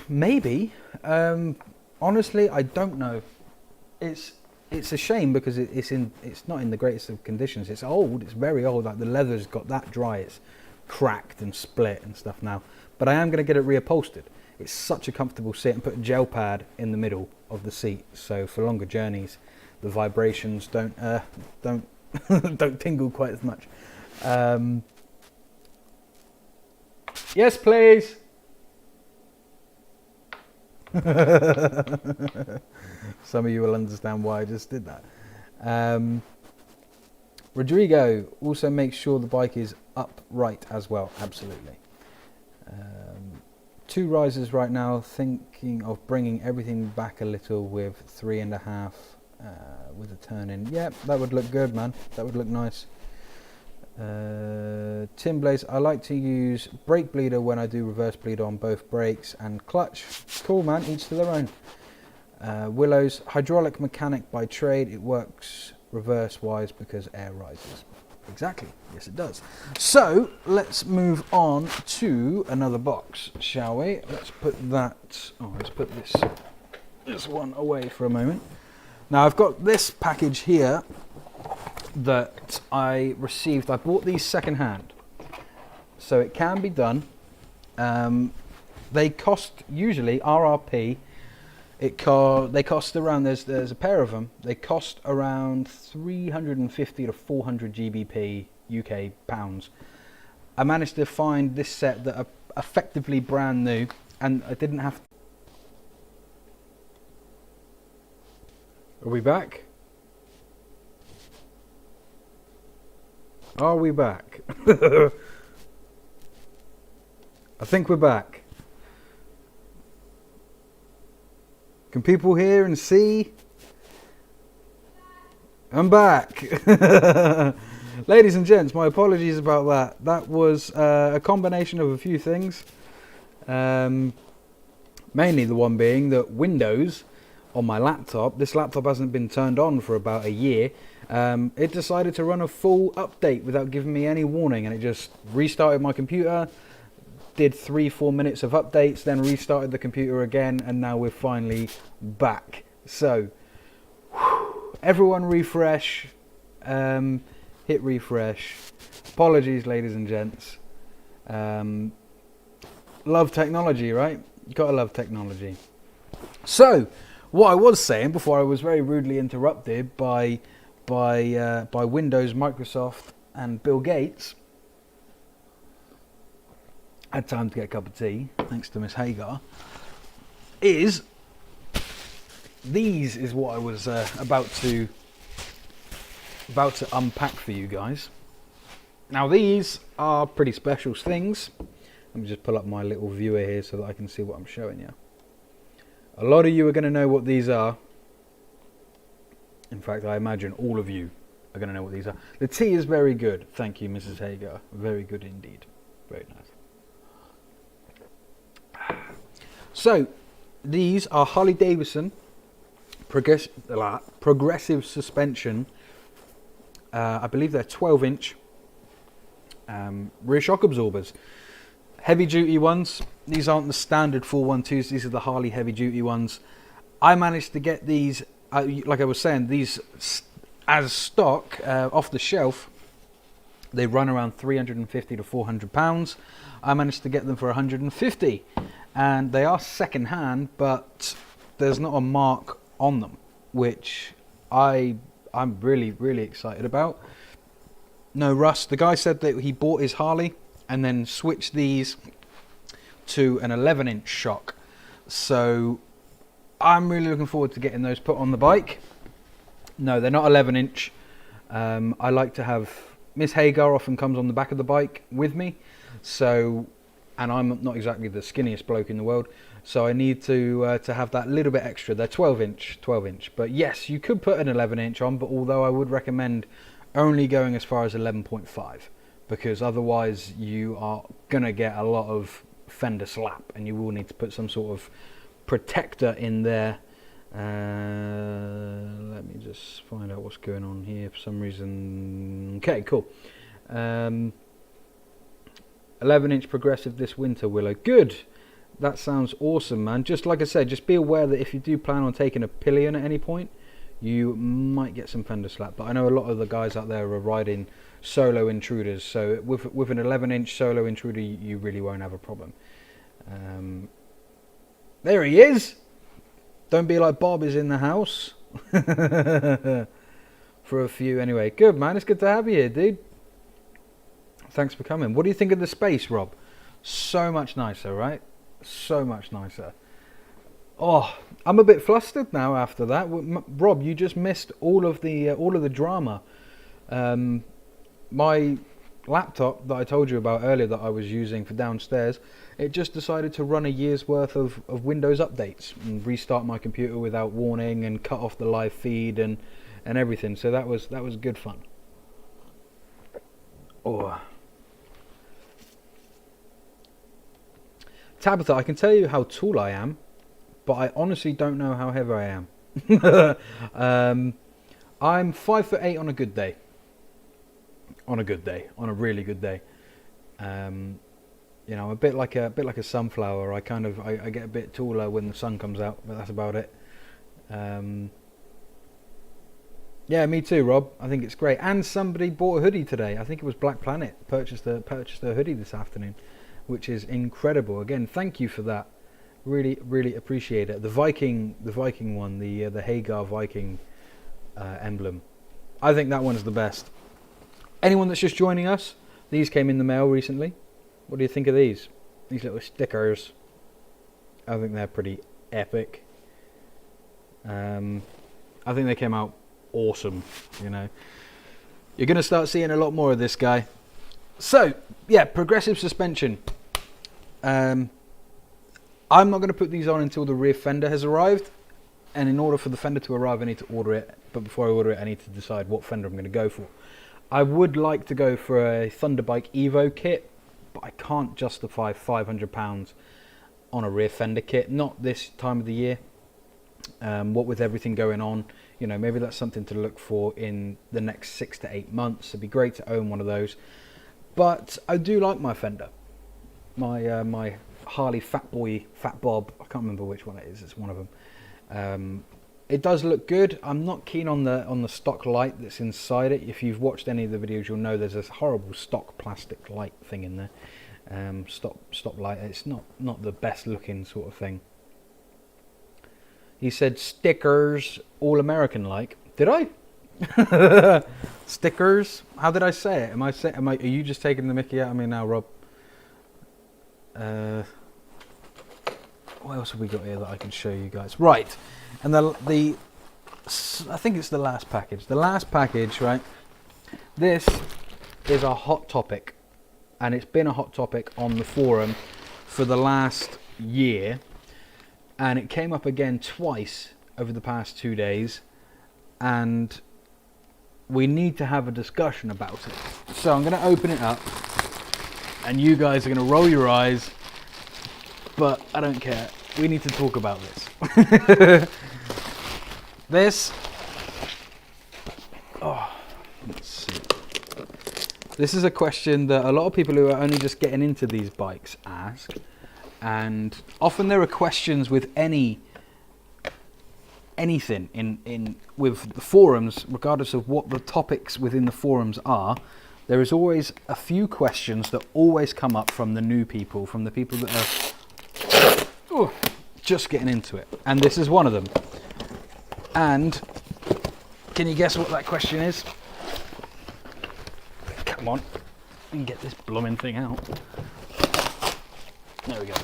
Maybe. Honestly, I don't know. It's a shame because it's not in the greatest of conditions. It's old. It's very old. Like the leather's got that dry. It's cracked and split and stuff now. But I am going to get it reupholstered. It's such a comfortable seat, and put a gel pad in the middle of the seat, so for longer journeys, the vibrations don't don't tingle quite as much. Yes, please. Some of you will understand why I just did that. Rodrigo, also make sure the bike is upright as well. Absolutely. 2 risers right now, thinking of bringing everything back a little with 3.5 with a turn in. Yeah, that would look good, man. That would look nice. Tim Blaze, I like to use brake bleeder when I do reverse bleed on both brakes and clutch. Cool, man, each to their own. Willows, hydraulic mechanic by trade, it works reverse wise because air rises. Exactly, yes it does. So let's move on to another box, shall we? Let's put this one away for a moment. Now I've got this package here that I received. I bought these second hand, so it can be done. They cost, usually RRP, they cost around, there's a pair of them, they cost around 350 to 400 GBP UK pounds. I managed to find this set that are effectively brand new, and I didn't have. Are we back? Are we back? I think we're back. Can people hear and see? I'm back. Ladies and gents, my apologies about that. That was a combination of a few things. Mainly the one being that Windows on my laptop, this laptop hasn't been turned on for about a year. It decided to run a full update without giving me any warning, and it just restarted my computer, did 3-4 minutes of updates, then restarted the computer again, and now we're finally back. So everyone refresh, hit refresh. Apologies, ladies and gents. Love technology, right? You gotta love technology. So what I was saying before I was very rudely interrupted by Windows, Microsoft, and Bill Gates. Had time to get a cup of tea, thanks to Miss Hagar. These is what I was about to unpack for you guys. Now these are pretty special things. Let me just pull up my little viewer here so that I can see what I'm showing you. A lot of you are going to know what these are. In fact, I imagine all of you are going to know what these are. The tea is very good. Thank you, Mrs. Hagar. Very good indeed. Very nice. So, these are Harley-Davidson progressive suspension. I believe they're 12-inch rear shock absorbers. Heavy-duty ones. These aren't the standard 412s. These are the Harley heavy-duty ones. I managed to get these, like I was saying, these as stock off the shelf. They run around 350 to 400 pounds. I managed to get them for 150, and they are second hand, but there's not a mark on them, which I'm really excited about. No rust. The guy said that he bought his Harley and then switch these to an 11-inch shock. So I'm really looking forward to getting those put on the bike. No, they're not 11-inch. I like to have... Miss Hagar often comes on the back of the bike with me. So, and I'm not exactly the skinniest bloke in the world. So I need to have that little bit extra. They're 12-inch. But yes, you could put an 11-inch on, but although I would recommend only going as far as 11.5. Because otherwise you are going to get a lot of fender slap. And you will need to put some sort of protector in there. Let me just find out what's going on here for some reason. Okay, cool. 11-inch progressive this winter, Willow. Good. That sounds awesome, man. Just like I said, just be aware that if you do plan on taking a pillion at any point, you might get some fender slap. But I know a lot of the guys out there are riding solo intruders, so with an 11-inch solo intruder, you really won't have a problem. There he is. Don't be like Bob is in the house. For a few anyway. Good, man. It's good to have you here, dude. Thanks for coming. What do you think of the space, Rob? So much nicer, right? So much nicer. Oh, I'm a bit flustered now after that. Rob, you just missed all of the drama. My laptop that I told you about earlier that I was using for downstairs, it just decided to run a year's worth of Windows updates and restart my computer without warning and cut off the live feed and everything. So that was good fun. Oh. Tabitha, I can tell you how tall I am, but I honestly don't know how heavy I am. I'm 5'8" on a good day. On a really good day. You know, a bit like a sunflower. I get a bit taller when the sun comes out, but that's about it. Yeah, me too, Rob. I think it's great. And somebody bought a hoodie today. I think it was Black Planet purchased a hoodie this afternoon, which is incredible. Again, thank you for that. Really, really appreciate it. The Viking one, the Hagar Viking emblem. I think that one's the best. Anyone that's just joining us, these came in the mail recently. What do you think of these? These little stickers. I think they're pretty epic. I think they came out awesome, you know. You're going to start seeing a lot more of this guy. So, yeah, progressive suspension. I'm not going to put these on until the rear fender has arrived. And in order for the fender to arrive, I need to order it. But before I order it, I need to decide what fender I'm going to go for. I would like to go for a Thunderbike Evo kit, but I can't justify £500 on a rear fender kit. Not this time of the year. What with everything going on, you know, maybe that's something to look for in the next 6 to 8 months. It'd be great to own one of those. But I do like my fender. My Harley Fat Bob. I can't remember which one it is. It's one of them. It does look good. I'm not keen on the stock light that's inside it. If you've watched any of the videos, you'll know there's this horrible stock plastic light thing in there. Stop light. It's not the best looking sort of thing. He said stickers, all American like. Did I? Stickers? How did I say it? Are you just taking the mickey out of me now, Rob? What else have we got here that I can show you guys? Right, and I think it's the last package. The last package, right? This is a hot topic, and it's been a hot topic on the forum for the last year, and it came up again twice over the past 2 days, and we need to have a discussion about it. So I'm going to open it up, and you guys are going to roll your eyes, but I don't care. We need to talk about this. Let's see. This is a question that a lot of people who are only just getting into these bikes ask, and often there are questions with anything with the forums, regardless of what the topics within the forums are. There is always a few questions that always come up from the new people, from the people that are just getting into it, and this is one of them. And can you guess what that question is? Come on. and get this blooming thing out. There we go.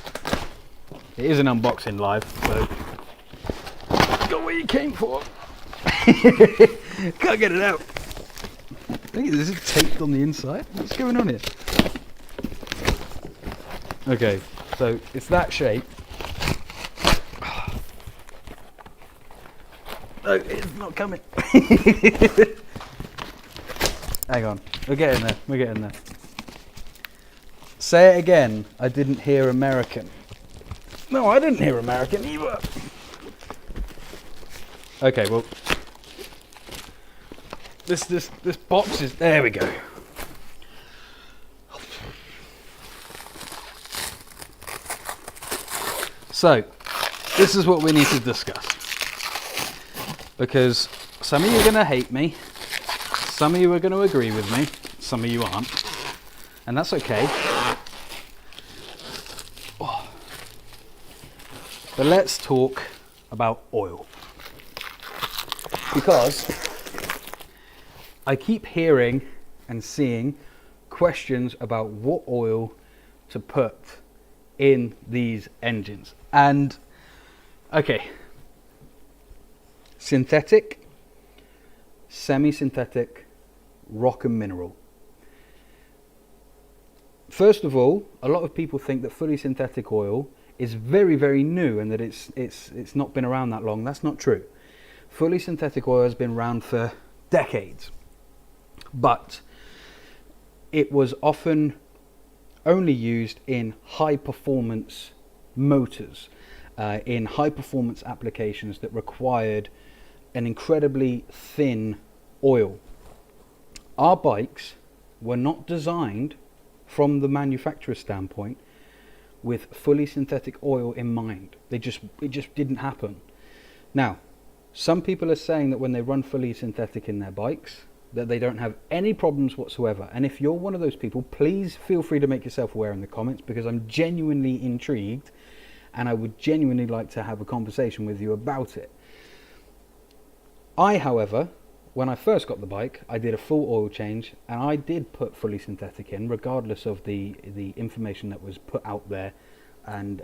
It is an unboxing live, so got what you came for. Can't get it out. Look at this, is taped on the inside. What's going on here? Okay, so it's that shape. No, it's not coming. Hang on, we're getting there, we're getting there. Say it again, I didn't hear American. No, I didn't hear American either. Okay, well, this box is, there we go. So, this is what we need to discuss. Because some of you are going to hate me, some of you are going to agree with me, some of you aren't. And that's okay. Oh. But let's talk about oil. Because I keep hearing and seeing questions about what oil to put in these engines. And, okay, synthetic, semi-synthetic, rock and mineral. First of all, a lot of people think that fully synthetic oil is very, very new and that it's not been around that long. That's not true. Fully synthetic oil has been around for decades, but it was often only used in high performance motors, in high performance applications that required an incredibly thin oil. Our bikes were not designed from the manufacturer's standpoint with fully synthetic oil in mind. It just didn't happen. Now, some people are saying that when they run fully synthetic in their bikes, that they don't have any problems whatsoever. And if you're one of those people, please feel free to make yourself aware in the comments, because I'm genuinely intrigued and I would genuinely like to have a conversation with you about it. I, however, when I first got the bike, I did a full oil change and I did put fully synthetic in, regardless of the information that was put out there and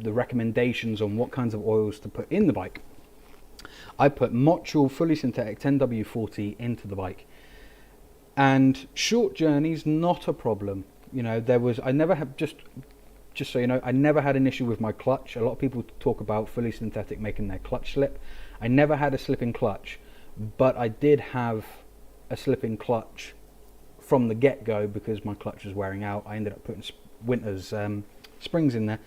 the recommendations on what kinds of oils to put in the bike. I put Petrol fully synthetic 10W40 into the bike, and short journeys not a problem. You know, I never have, just so you know, I never had an issue with my clutch. A lot of people talk about fully synthetic making their clutch slip. I never had a slipping clutch, but I did have a slipping clutch from the get-go because my clutch was wearing out. I ended up putting Winter's springs in there.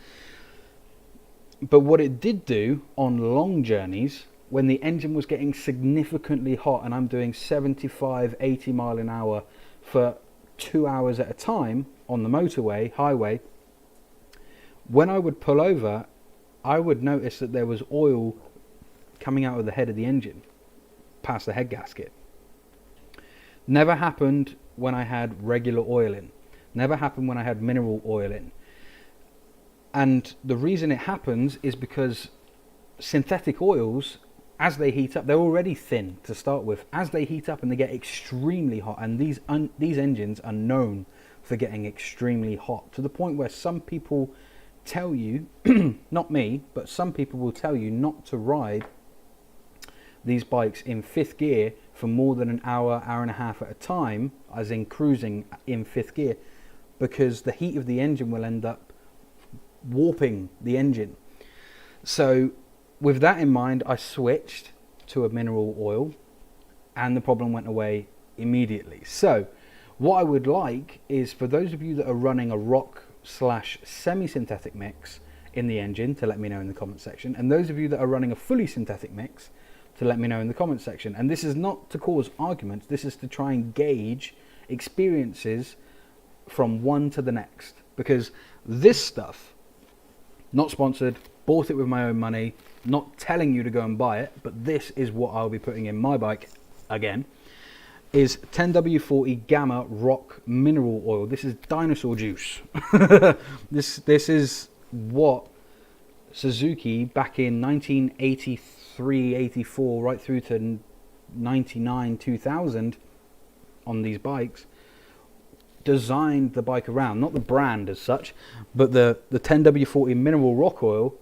But what it did do on long journeys, when the engine was getting significantly hot and I'm doing 75, 80 mile an hour for 2 hours at a time on the motorway, highway, when I would pull over, I would notice that there was oil coming out of the head of the engine, past the head gasket. Never happened when I had regular oil in. Never happened when I had mineral oil in. And the reason it happens is because synthetic oils, as they heat up, they're already thin to start with. As they heat up and they get extremely hot, and these engines are known for getting extremely hot, to the point where some people tell you, not me, but some people will tell you not to ride these bikes in fifth gear for more than an hour, hour and a half at a time, as in cruising in fifth gear, because the heat of the engine will end up warping the engine. So with that in mind, I switched to a mineral oil and the problem went away immediately. So what I would like is for those of you that are running a rock / semi-synthetic mix in the engine to let me know in the comment section, and those of you that are running a fully synthetic mix to let me know in the comment section. And this is not to cause arguments, this is to try and gauge experiences from one to the next, because this stuff, not sponsored, bought it with my own money, not telling you to go and buy it, but this is what I'll be putting in my bike again, is 10W40 Gamma Rock Mineral Oil. This is dinosaur juice. This is what Suzuki back in 1983, 84, right through to 99, 2000 on these bikes designed the bike around, not the brand as such, but the 10W40 mineral rock oil.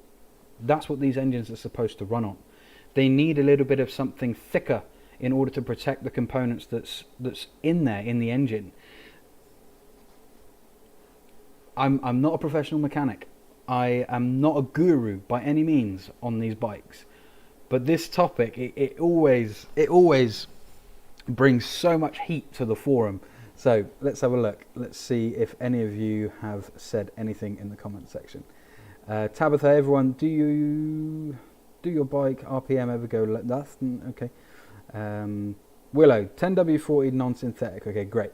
That's what these engines are supposed to run on. They need a little bit of something thicker in order to protect the components that's in there in the engine. I'm not a professional mechanic. I am not a guru by any means on these bikes, but this topic it always brings so much heat to the forum. So let's have a look. Let's see if any of you have said anything in the comment section. Tabitha, everyone, do your bike RPM ever go that's okay. Willow, 10W40 non-synthetic. Okay, great.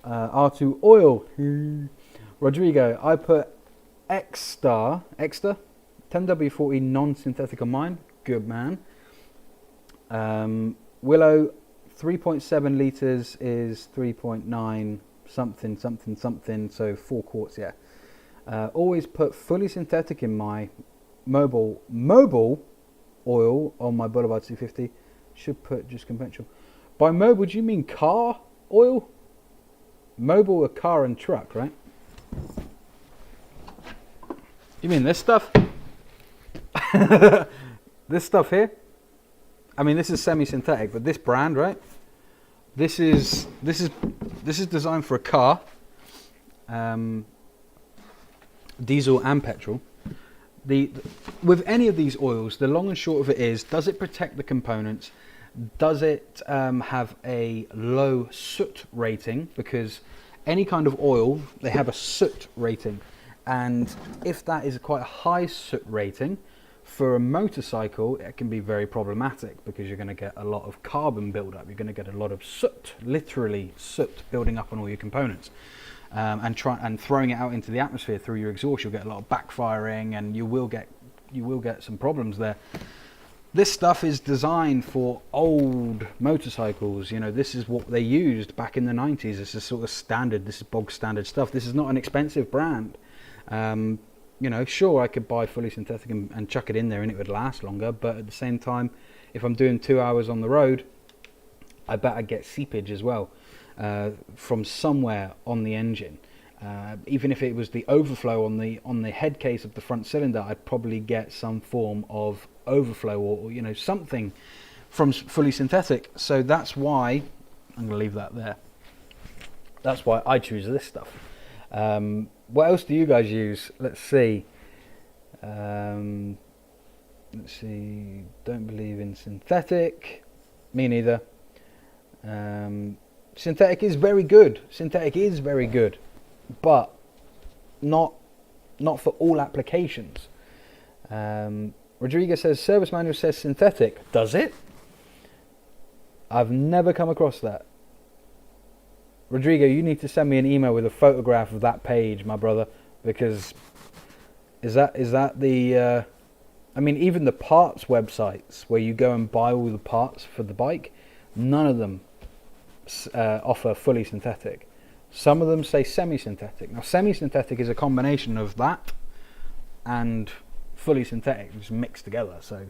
R2 oil. Rodrigo, I put X-Star 10W40 non-synthetic on mine. Good man. Willow, 3.7 litres is 3.9 something, so 4 quarts, yeah. Always put fully synthetic in my mobile oil on my Boulevard 250. Should put just conventional. By mobile, do you mean car oil? Mobile, a car and truck, right? You mean this stuff? This stuff here? I mean, this is semi-synthetic, but this brand, right? This is designed for a car, diesel and petrol. With any of these oils, the long and short of it is, does it protect the components? Does it have a low soot rating? Because any kind of oil, they have a soot rating, and if that is quite a high soot rating, for a motorcycle, it can be very problematic because you're going to get a lot of carbon buildup. You're going to get a lot of soot, literally soot, building up on all your components, and throwing it out into the atmosphere through your exhaust. You'll get a lot of backfiring, and you will get some problems there. This stuff is designed for old motorcycles. You know, this is what they used back in the 90s. This is sort of standard. This is bog standard stuff. This is not an expensive brand. You know, sure, I could buy fully synthetic and chuck it in there and it would last longer, but at the same time, if I'm doing 2 hours on the road, I bet I'd get seepage as well from somewhere on the engine. Even if it was the overflow on the head case of the front cylinder, I'd probably get some form of overflow or you know, something from fully synthetic. So that's why I'm going to leave that there. That's why I choose this stuff. What else do you guys use? Let's see. Don't believe in synthetic. Me neither. Synthetic is very good. But not for all applications. Rodriguez says service manual says synthetic. Does it? I've never come across that. Rodrigo, you need to send me an email with a photograph of that page, my brother, because is that the I mean, even the parts websites where you go and buy all the parts for the bike, none of them offer fully synthetic. Some of them say semi-synthetic. Now, semi-synthetic is a combination of that and fully synthetic, just mixed together. So,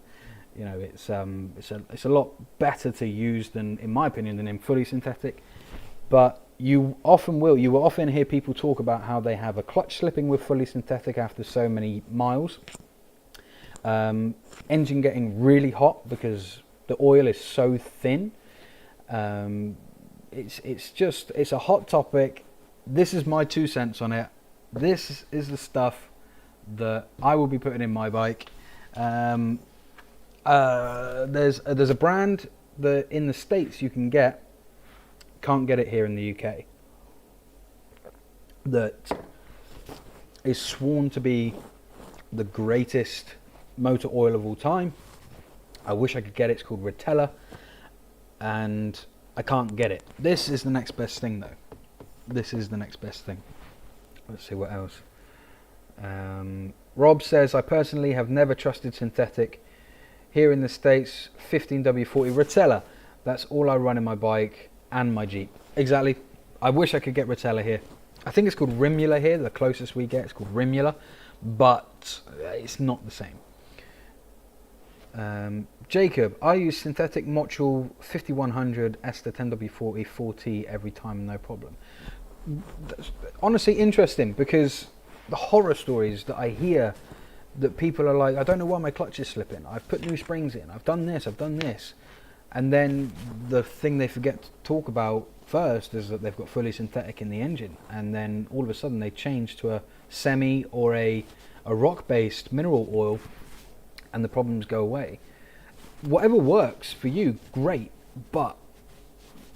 you know, it's a lot better to use than, in my opinion, than in fully synthetic. But you will often hear people talk about how they have a clutch slipping with fully synthetic after so many miles. Engine getting really hot because the oil is so thin. It's a hot topic. This is my 2 cents on it. This is the stuff that I will be putting in my bike. There's a brand that in the States you can get, can't get it here in the UK, that is sworn to be the greatest motor oil of all time. I wish I could get it. It's called Retella, and I can't get it. This is the next best thing, though. This is the next best thing. Let's see what else. Rob says, I personally have never trusted synthetic. Here in the States, 15W40 Retella. That's all I run in my bike and my Jeep. Exactly. I wish I could get Retella here. I think it's called Rimula here. The closest we get is called Rimula, but it's not the same. Jacob, I use synthetic Motril 5100 Ester 10W40 4T every time, no problem. that's honestly interesting, because the horror stories that I hear, that people are like, I don't know why my clutch is slipping, I've put new springs in, I've done this, and then the thing they forget to talk about first is that they've got fully synthetic in the engine, and then all of a sudden they change to a semi or a rock based mineral oil and the problems go away. Whatever works for you, great, but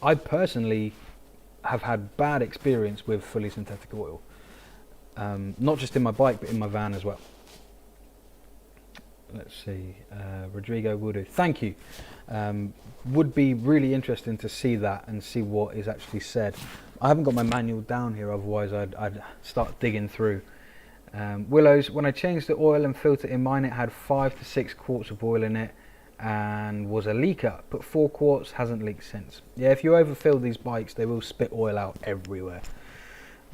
I personally have had bad experience with fully synthetic oil, not just in my bike but in my van as well. Let's see, Rodrigo Woodoo, thank you. Would be really interesting to see that and see what is actually said. I haven't got my manual down here, otherwise I'd start digging through. Willows, when I changed the oil and filter in mine, it had 5 to 6 quarts of oil in it and was a leaker. Put 4 quarts, hasn't leaked since. Yeah, if you overfill these bikes, they will spit oil out everywhere.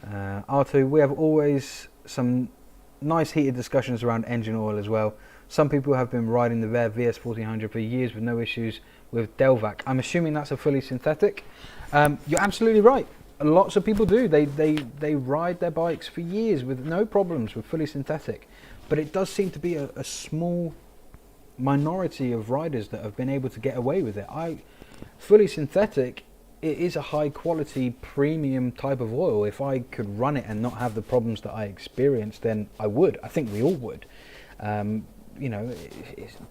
R2, we have always some nice heated discussions around engine oil as well. Some people have been riding the VS1400 for years with no issues with Delvac. I'm assuming that's a fully synthetic. You're absolutely right. Lots of people do. They ride their bikes for years with no problems with fully synthetic. But it does seem to be a small minority of riders that have been able to get away with it. Fully synthetic, it is a high quality premium type of oil. If I could run it and not have the problems that I experienced, then I would. I think we all would. You know,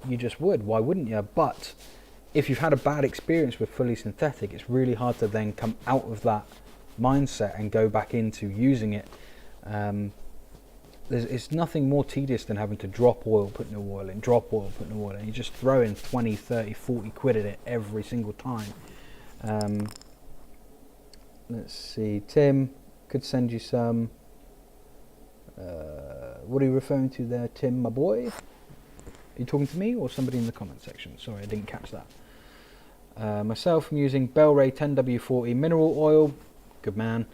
you just would. Why wouldn't you? But if you've had a bad experience with fully synthetic, it's really hard to then come out of that mindset and go back into using it. It's nothing more tedious than having to drop oil, put new oil in, drop oil, put new oil in. You just throw in 20, 30, 40 quid at it every single time. Let's see, Tim could send you some. What are you referring to there, Tim, my boy? Are you talking to me or somebody in the comment section? Sorry, I didn't catch that. Myself, I'm using Bellray 10W40 mineral oil. Good man.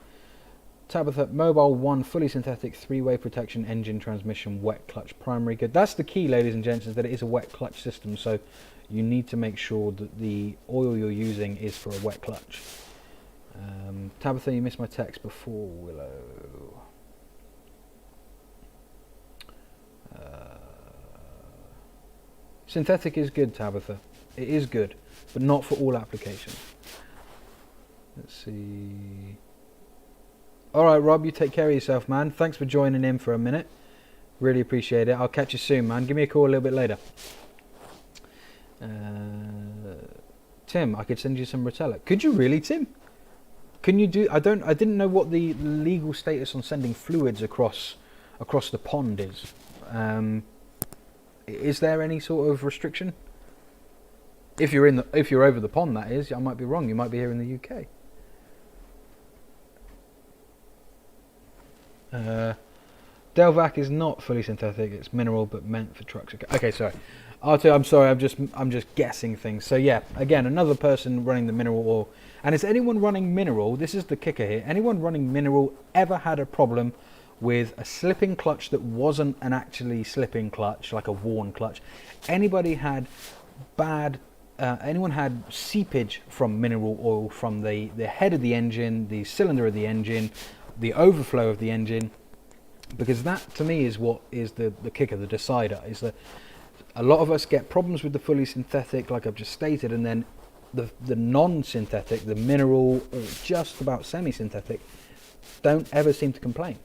Tabitha, Mobile 1 fully synthetic 3-way protection engine transmission wet clutch primary. Good. That's the key, ladies and gents, is that it is a wet clutch system. So you need to make sure that the oil you're using is for a wet clutch. Tabitha, you missed my text before, Willow. Synthetic is good, Tabitha. It is good, but not for all applications. Let's see. All right, Rob, you take care of yourself, man. Thanks for joining in for a minute. Really appreciate it. I'll catch you soon, man. Give me a call a little bit later. Tim, I could send you some Rotella. Could you really, Tim? Can you do? I didn't know what the legal status on sending fluids across the pond is. Is there any sort of restriction? If you're over the pond, that is. I might be wrong. You might be here in the UK. Delvac is not fully synthetic. It's mineral, but meant for trucks. Okay, sorry. I'm sorry. I'm just guessing things. So yeah, again, another person running the mineral oil. And is anyone running mineral? This is the kicker here. Anyone running mineral ever had a problem with a slipping clutch that wasn't an actually slipping clutch, like a worn clutch? Anybody had bad? Anyone had seepage from mineral oil from the head of the engine, the cylinder of the engine, the overflow of the engine? Because that, to me, is what is the kicker, the decider, is that a lot of us get problems with the fully synthetic, like I've just stated, and then the non-synthetic, the mineral, or just about semi-synthetic, don't ever seem to complain.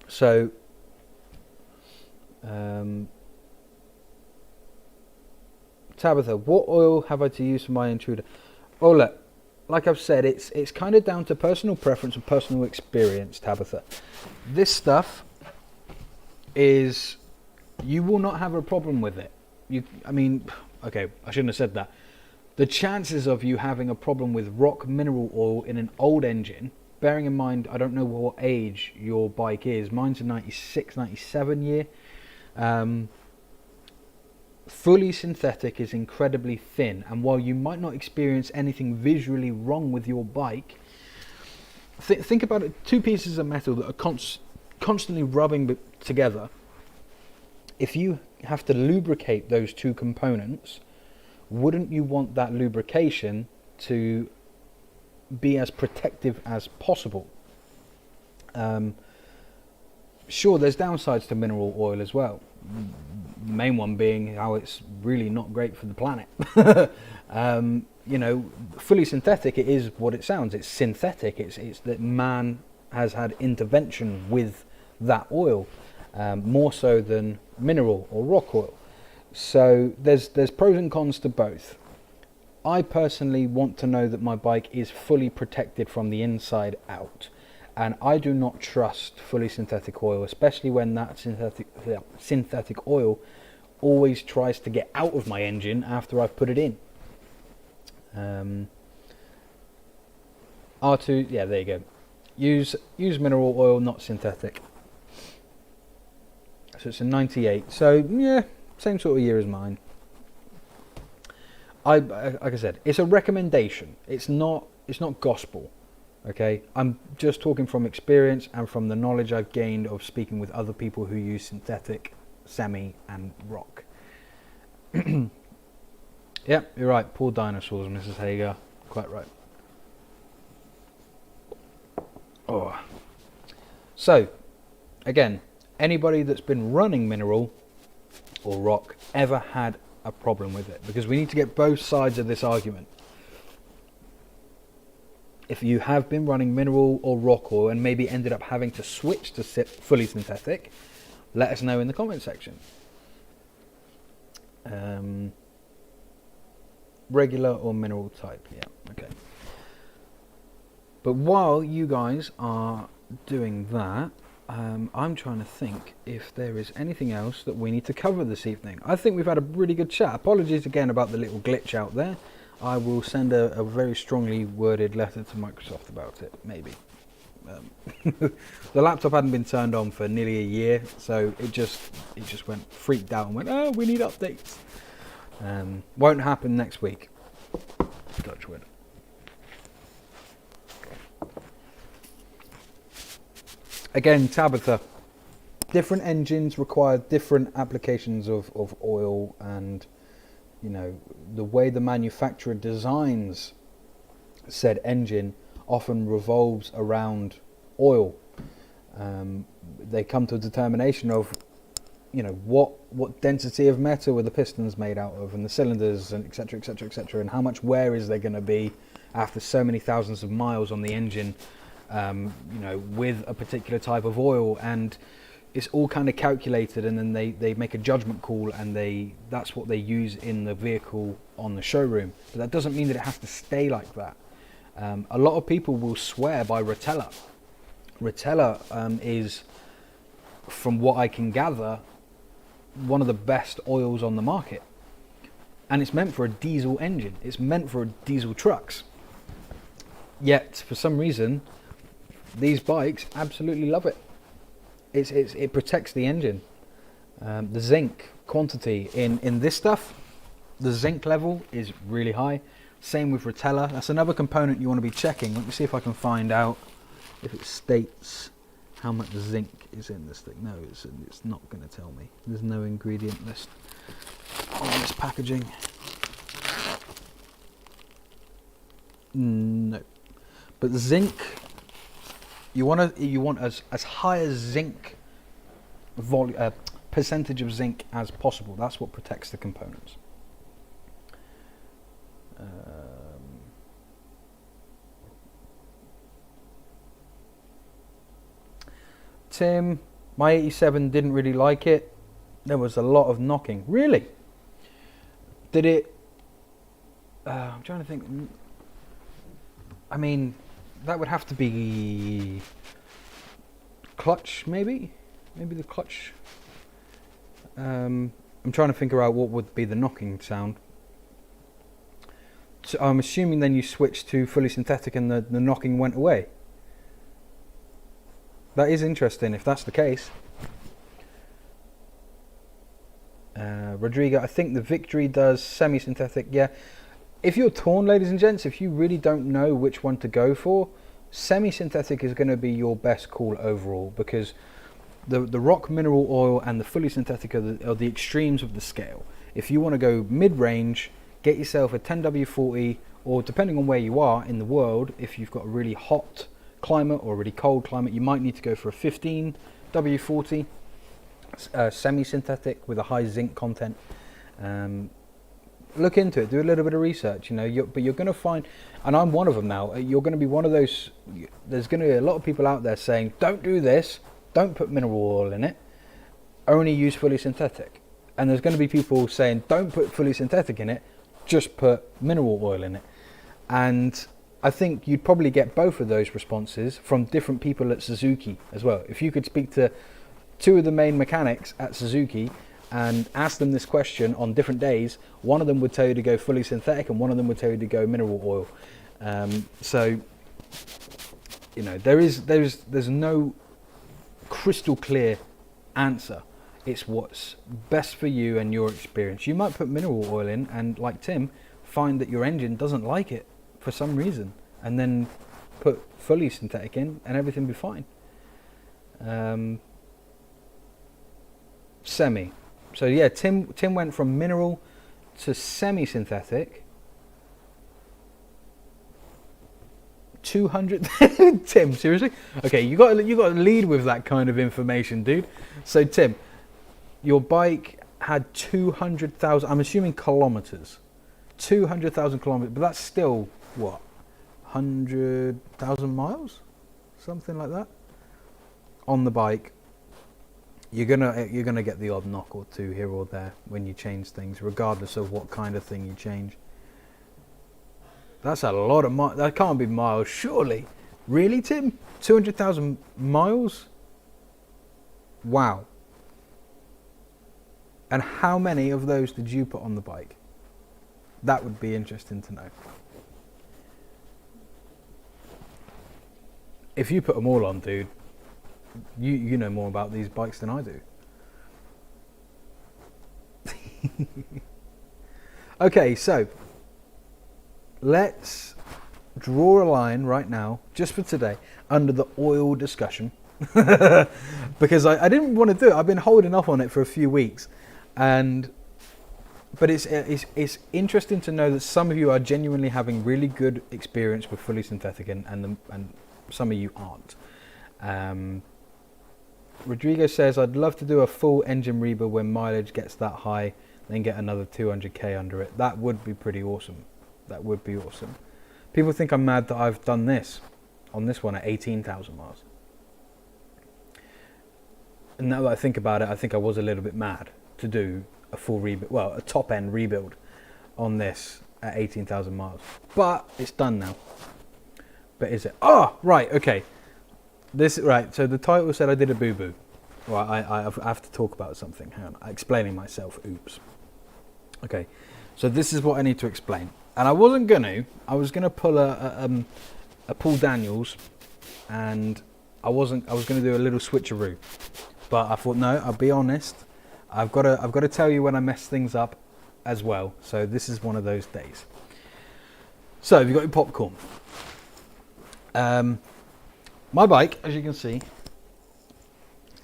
So, Tabitha, what oil have I to use for my Intruder? Oh, look, like I've said, it's kind of down to personal preference and personal experience, Tabitha. This stuff is, you will not have a problem with it. I mean, okay, I shouldn't have said that. The chances of you having a problem with rock mineral oil in an old engine, bearing in mind, I don't know what age your bike is. Mine's a 96, 97 year. Fully synthetic is incredibly thin. And while you might not experience anything visually wrong with your bike, think about it, 2 pieces of metal that are constantly rubbing together. If you have to lubricate those 2 components, wouldn't you want that lubrication to be as protective as possible. Sure, there's downsides to mineral oil as well. The main one being how it's really not great for the planet. You know, fully synthetic, it is what it sounds. It's synthetic. It's that man has had intervention with that oil, more so than mineral or rock oil. So there's pros and cons to both. I personally want to know that my bike is fully protected from the inside out. And I do not trust fully synthetic oil, especially when that synthetic oil always tries to get out of my engine after I've put it in. R2, yeah, there you go. Use mineral oil, not synthetic. So it's a 98. So yeah, same sort of year as mine. Like I said, it's a recommendation. It's not gospel. Okay, I'm just talking from experience and from the knowledge I've gained of speaking with other people who use synthetic, semi, and rock. Yeah, you're right. Poor dinosaurs, Mrs. Hager. Quite right. Oh. So, again, anybody that's been running mineral or rock ever had a problem with it? Because we need to get both sides of this argument. If you have been running mineral or rock oil and maybe ended up having to switch to fully synthetic, let us know in the comment section. Regular or mineral type, yeah, okay. But while you guys are doing that, I'm trying to think if there is anything else that we need to cover this evening. I think we've had a really good chat. Apologies again about the little glitch out there. I will send a very strongly worded letter to Microsoft about it, maybe. The laptop hadn't been turned on for nearly a year, so it just went freaked out and went, oh, we need updates. Won't happen next week. Touch wood. Again, Tabitha, different engines require different applications of oil, and you know, the way the manufacturer designs said engine often revolves around oil. They come to a determination of, you know, what density of metal are the pistons made out of, and the cylinders, and etc, etc, etc, and how much wear is there going to be after so many thousands of miles on the engine, you know, with a particular type of oil. And it's all kind of calculated, and then they make a judgment call, and that's what they use in the vehicle on the showroom. But that doesn't mean that it has to stay like that. A lot of people will swear by Rotella. Rotella is, from what I can gather, one of the best oils on the market. And it's meant for a diesel engine. It's meant for diesel trucks. Yet, for some reason, these bikes absolutely love it. It protects the engine. The zinc quantity in this stuff, the zinc level is really high. Same with Rotella. That's another component you want to be checking. Let me see if I can find out if it states how much zinc is in this thing. No, it's not going to tell me. There's no ingredient list on this packaging. No, but zinc. You want as high as zinc percentage of zinc as possible. That's what protects the components. Tim, my 87 didn't really like it. There was a lot of knocking. Really? Did it? I'm trying to think. I mean, that would have to be clutch, maybe the clutch. I'm trying to figure out what would be the knocking sound. So I'm assuming then you switched to fully synthetic and the knocking went away. That is interesting if that's the case. Rodrigo, I think the Victory does semi-synthetic, yeah. If you're torn, ladies and gents, if you really don't know which one to go for, semi-synthetic is going to be your best call overall, because the rock mineral oil and the fully synthetic are the extremes of the scale. If you want to go mid-range, get yourself a 10W40 or depending on where you are in the world, if you've got a really hot climate or a really cold climate, you might need to go for a 15 W40 semi-synthetic with a high zinc content. Look into it, do a little bit of research, you know, but you're going to find, and I'm one of them now, you're going to be one of those, there's going to be a lot of people out there saying, don't do this, don't put mineral oil in it, only use fully synthetic. And there's going to be people saying, don't put fully synthetic in it, just put mineral oil in it. And I think you'd probably get both of those responses from different people at Suzuki as well. If you could speak to two of the main mechanics at Suzuki and ask them this question on different days, one of them would tell you to go fully synthetic and one of them would tell you to go mineral oil. So, you know, there's no crystal clear answer. It's what's best for you and your experience. You might put mineral oil in and, like Tim, find that your engine doesn't like it for some reason, and then put fully synthetic in and everything be fine. Semi. So yeah, Tim went from mineral to semi-synthetic. 200. Tim, seriously? Okay, you got to lead with that kind of information, dude. So Tim, your bike had 200,000. I'm assuming kilometers. 200,000 kilometers, but that's still what? 100,000 miles, something like that, on the bike. You're gonna get the odd knock or two here or there when you change things, regardless of what kind of thing you change. That's a lot of miles. That can't be miles, surely. Really, Tim? 200,000 miles? Wow. And how many of those did you put on the bike? That would be interesting to know. If you put them all on, dude, you know more about these bikes than I do. Okay, so let's draw a line right now, just for today, under the oil discussion. Because I didn't want to do it. I've been holding off on it for a few weeks, but it's interesting to know that some of you are genuinely having really good experience with fully synthetic, and some of you aren't. Rodrigo says, I'd love to do a full engine rebuild when mileage gets that high, then get another 200k under it. That would be pretty awesome. That would be awesome. People think I'm mad that I've done this on this one at 18,000 miles. And now that I think about it, I think I was a little bit mad to do a full rebuild, well, a top end rebuild on this at 18,000 miles. But it's done now. But is it? Oh, right, okay. Right, so the title said I did a boo-boo. Well, I have to talk about something. Hang on, explaining myself. Oops. Okay, so this is what I need to explain. And I wasn't gonna. I was gonna pull a Paul Daniels, and I was gonna do a little switcheroo. But I thought, no, I'll be honest. I've got to tell you when I mess things up, as well. So this is one of those days. So have you got your popcorn? My bike, as you can see,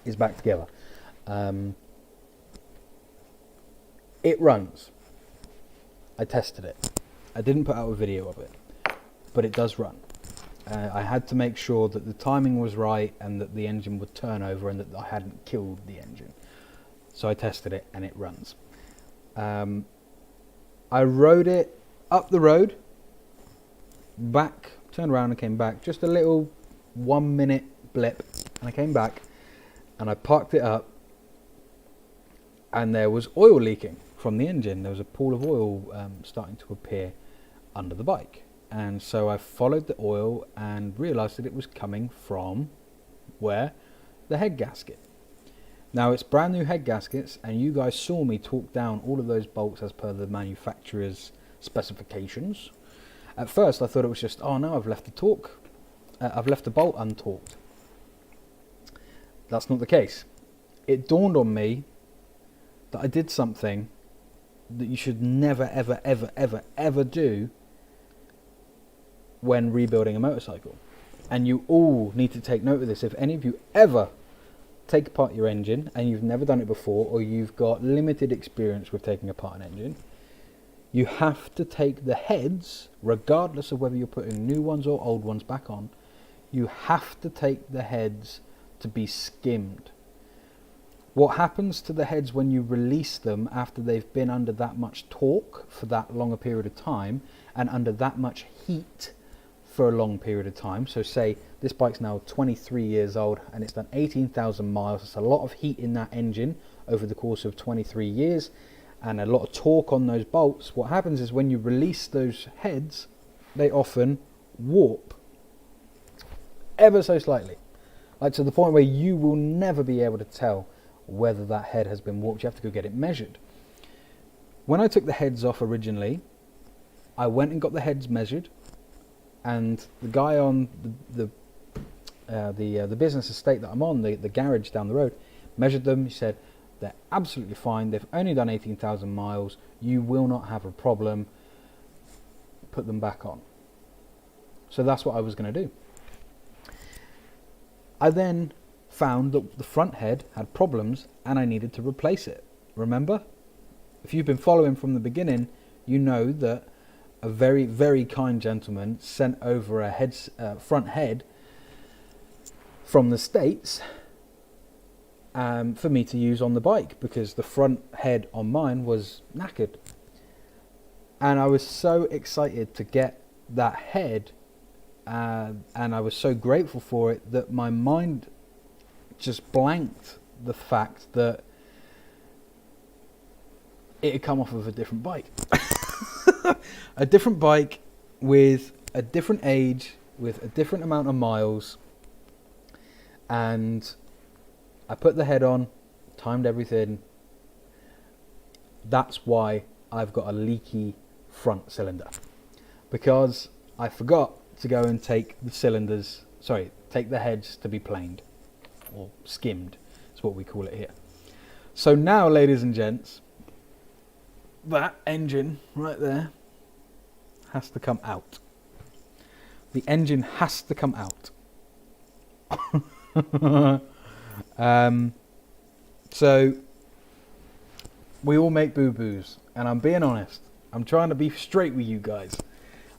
is back together. It runs. I tested it. I didn't put out a video of it, but it does run. I had to make sure that the timing was right and that the engine would turn over and that I hadn't killed the engine. So I tested it and it runs. I rode it up the road, back, turned around and came back. Just a little 1 minute blip, and I came back and I parked it up, and there was oil leaking from the engine. There was a pool of oil starting to appear under the bike, and so I followed the oil and realized that it was coming from where? The head gasket. Now it's brand new head gaskets, and you guys saw me torque down all of those bolts as per the manufacturer's specifications. At first I thought it was just, oh no, I've left the bolt untorqued. That's not the case. It dawned on me that I did something that you should never, ever, ever, ever, ever do when rebuilding a motorcycle. And you all need to take note of this. If any of you ever take apart your engine and you've never done it before, or you've got limited experience with taking apart an engine, you have to take the heads, regardless of whether you're putting new ones or old ones back on, you have to take the heads to be skimmed. What happens to the heads when you release them after they've been under that much torque for that longer period of time and under that much heat for a long period of time? So say this bike's now 23 years old and it's done 18,000 miles. It's a lot of heat in that engine over the course of 23 years and a lot of torque on those bolts. What happens is when you release those heads, they often warp ever so slightly, like to the point where you will never be able to tell whether that head has been warped. You have to go get it measured. When I took the heads off originally, I went and got the heads measured, and the guy on the business estate that I'm on, the garage down the road, measured them. He said they're absolutely fine. They've only done 18,000 miles. You will not have a problem. Put them back on. So that's what I was going to do. I then found that the front head had problems and I needed to replace it. Remember? If you've been following from the beginning, you know that a very, very kind gentleman sent over a front head from the States for me to use on the bike, because the front head on mine was knackered. And I was so excited to get that head, and I was so grateful for it that my mind just blanked the fact that it had come off of a different bike. A different bike with a different age, with a different amount of miles. And I put the head on, timed everything. That's why I've got a leaky front cylinder, because I forgot to go and take the heads to be planed, or skimmed, is what we call it here. So now, ladies and gents, that engine right there has to come out. The engine has to come out. So we all make boo-boos, and I'm being honest. I'm trying to be straight with you guys.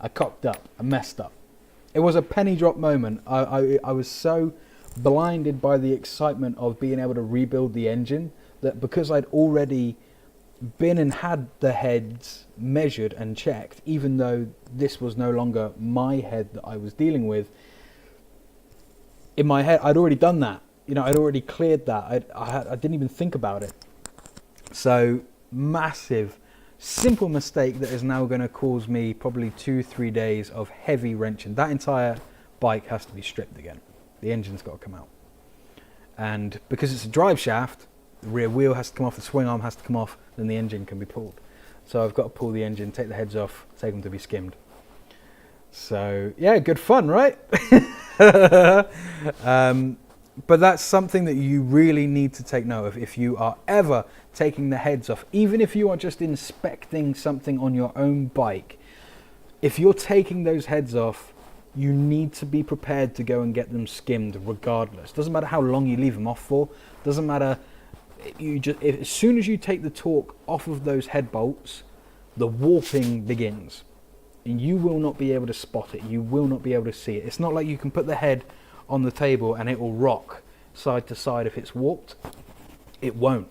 I cocked up. I messed up. It was a penny drop moment. I was so blinded by the excitement of being able to rebuild the engine that, because I'd already been and had the heads measured and checked, even though this was no longer my head that I was dealing with, in my head I'd already done that. You know, I'd already cleared that. I didn't even think about it. So massive, simple mistake that is now going to cause me probably 2-3 days of heavy wrenching. That entire bike has to be stripped again. The engine's got to come out. And because it's a drive shaft, the rear wheel has to come off, the swing arm has to come off, then the engine can be pulled. So I've got to pull the engine, take the heads off, take them to be skimmed. So yeah, good fun, right? But that's something that you really need to take note of if you are ever taking the heads off, even if you are just inspecting something on your own bike. If you're taking those heads off, you need to be prepared to go and get them skimmed regardless. Doesn't matter how long you leave them off for. Doesn't matter. As soon as you take the torque off of those head bolts, the warping begins, and you will not be able to spot it. You will not be able to see it. It's not like you can put the head on the table and it will rock side to side if it's warped. It won't.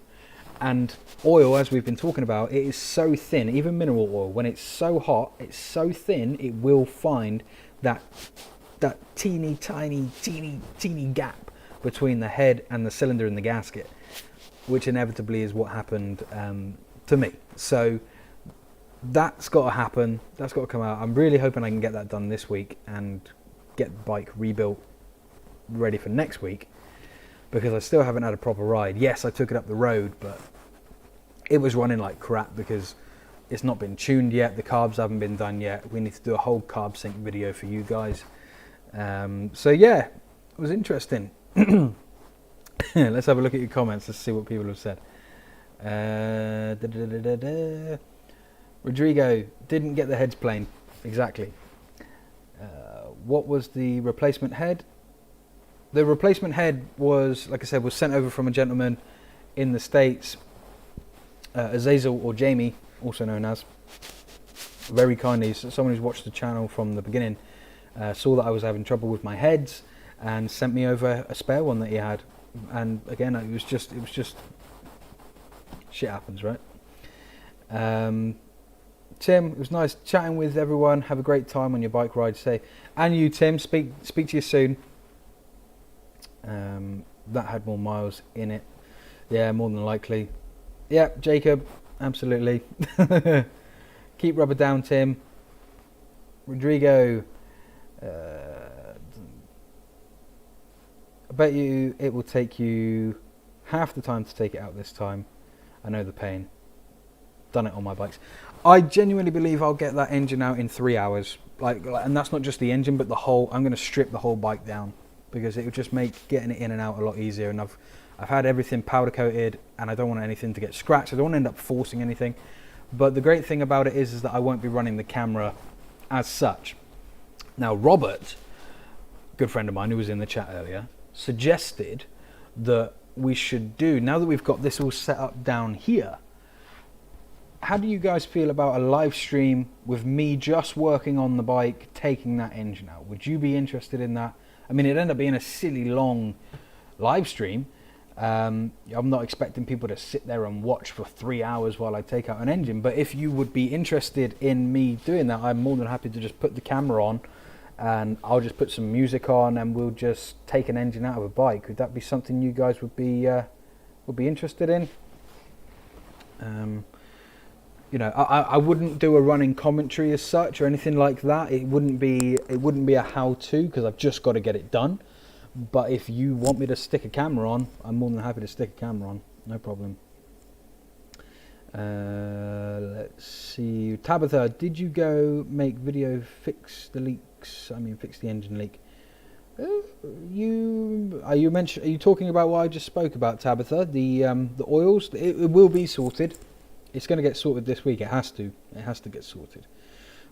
And oil, as we've been talking about, it is so thin. Even mineral oil, when it's so hot, it's so thin, it will find that teeny gap between the head and the cylinder and the gasket, which inevitably is what happened to me. So that's got to happen. That's got to come out. I'm really hoping I can get that done this week and get the bike rebuilt, ready for next week, because I still haven't had a proper ride. Yes, I took it up the road, but it was running like crap because it's not been tuned yet. The carbs haven't been done yet. We need to do a whole carb sync video for you guys. So yeah, it was interesting. Let's have a look at your comments. Let's see what people have said. Rodrigo, didn't get the heads planed. Exactly. What was the replacement head? The replacement head was, like I said, was sent over from a gentleman in the States, Azazel, or Jamie, also known as. very kindly, someone who's watched the channel from the beginning, saw that I was having trouble with my heads and sent me over a spare one that he had. And again, it was just shit happens, right? Tim, it was nice chatting with everyone. Have a great time on your bike ride today. And you, Tim, speak to you soon. That had more miles in it. Yeah, more than likely. Yeah, Jacob, absolutely. Keep rubber down, Tim. Rodrigo, I bet you it will take you half the time to take it out this time. I know the pain. Done it on my bikes. I genuinely believe I'll get that engine out in 3 hours. And that's not just the engine, but the whole. I'm going to strip the whole bike down because it would just make getting it in and out a lot easier. And I've had everything powder coated, and I don't want anything to get scratched. I don't want to end up forcing anything. But the great thing about it is that I won't be running the camera as such. Now, Robert, good friend of mine who was in the chat earlier, suggested that we should do, now that we've got this all set up down here, how do you guys feel about a live stream with me just working on the bike, taking that engine out? Would you be interested in that? I mean, it'd end up being a silly long live stream. I'm not expecting people to sit there and watch for 3 hours while I take out an engine, but if you would be interested in me doing that, I'm more than happy to just put the camera on and I'll just put some music on and we'll just take an engine out of a bike. Would that be something you guys would be interested in? You know, I wouldn't do a running commentary as such or anything like that. It wouldn't be a how-to because I've just got to get it done. But if you want me to stick a camera on, I'm more than happy to stick a camera on. No problem. Let's see. Tabitha, did you go make video fix the leaks? I mean, fix the engine leak. Are you talking about what I just spoke about, Tabitha? The oils. It will be sorted. It's going to get sorted this week. It has to. It has to get sorted.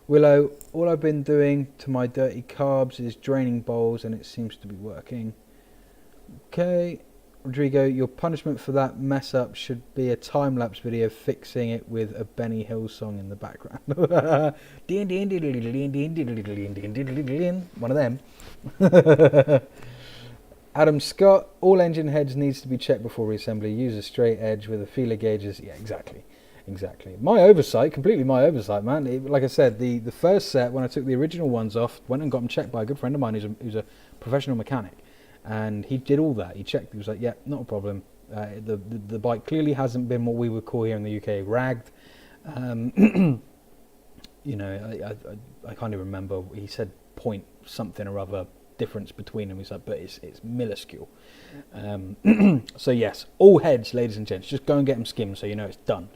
Willow, all I've been doing to my dirty carbs is draining bowls and it seems to be working. Okay. Rodrigo, your punishment for that mess up should be a time-lapse video fixing it with a Benny Hill song in the background. One of them. Adam Scott, all engine heads needs to be checked before reassembly. Use a straight edge with a feeler gauges. Yeah, exactly. My oversight, completely my oversight, man. Like I said, the first set, when I took the original ones off, went and got them checked by a good friend of mine who's a professional mechanic. And he did all that. He checked. He was like, yeah, not a problem. The bike clearly hasn't been what we would call here in the UK ragged. You know, I can't even remember. He said point something or other difference between them. He's like, but it's minuscule. So yes, all heads, ladies and gents. Just go and get them skimmed so you know it's done.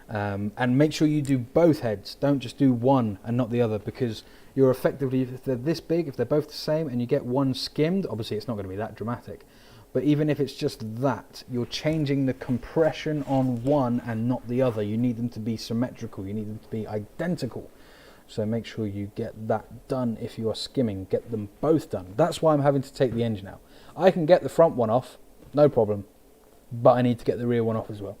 And make sure you do both heads. Don't just do one and not the other, because you're effectively, if they're this big, if they're both the same and you get one skimmed, obviously it's not going to be that dramatic. But even if it's just that, you're changing the compression on one and not the other. You need them to be symmetrical. You need them to be identical. So make sure you get that done if you are skimming. Get them both done. That's why I'm having to take the engine out. I can get the front one off, no problem. But I need to get the rear one off as well.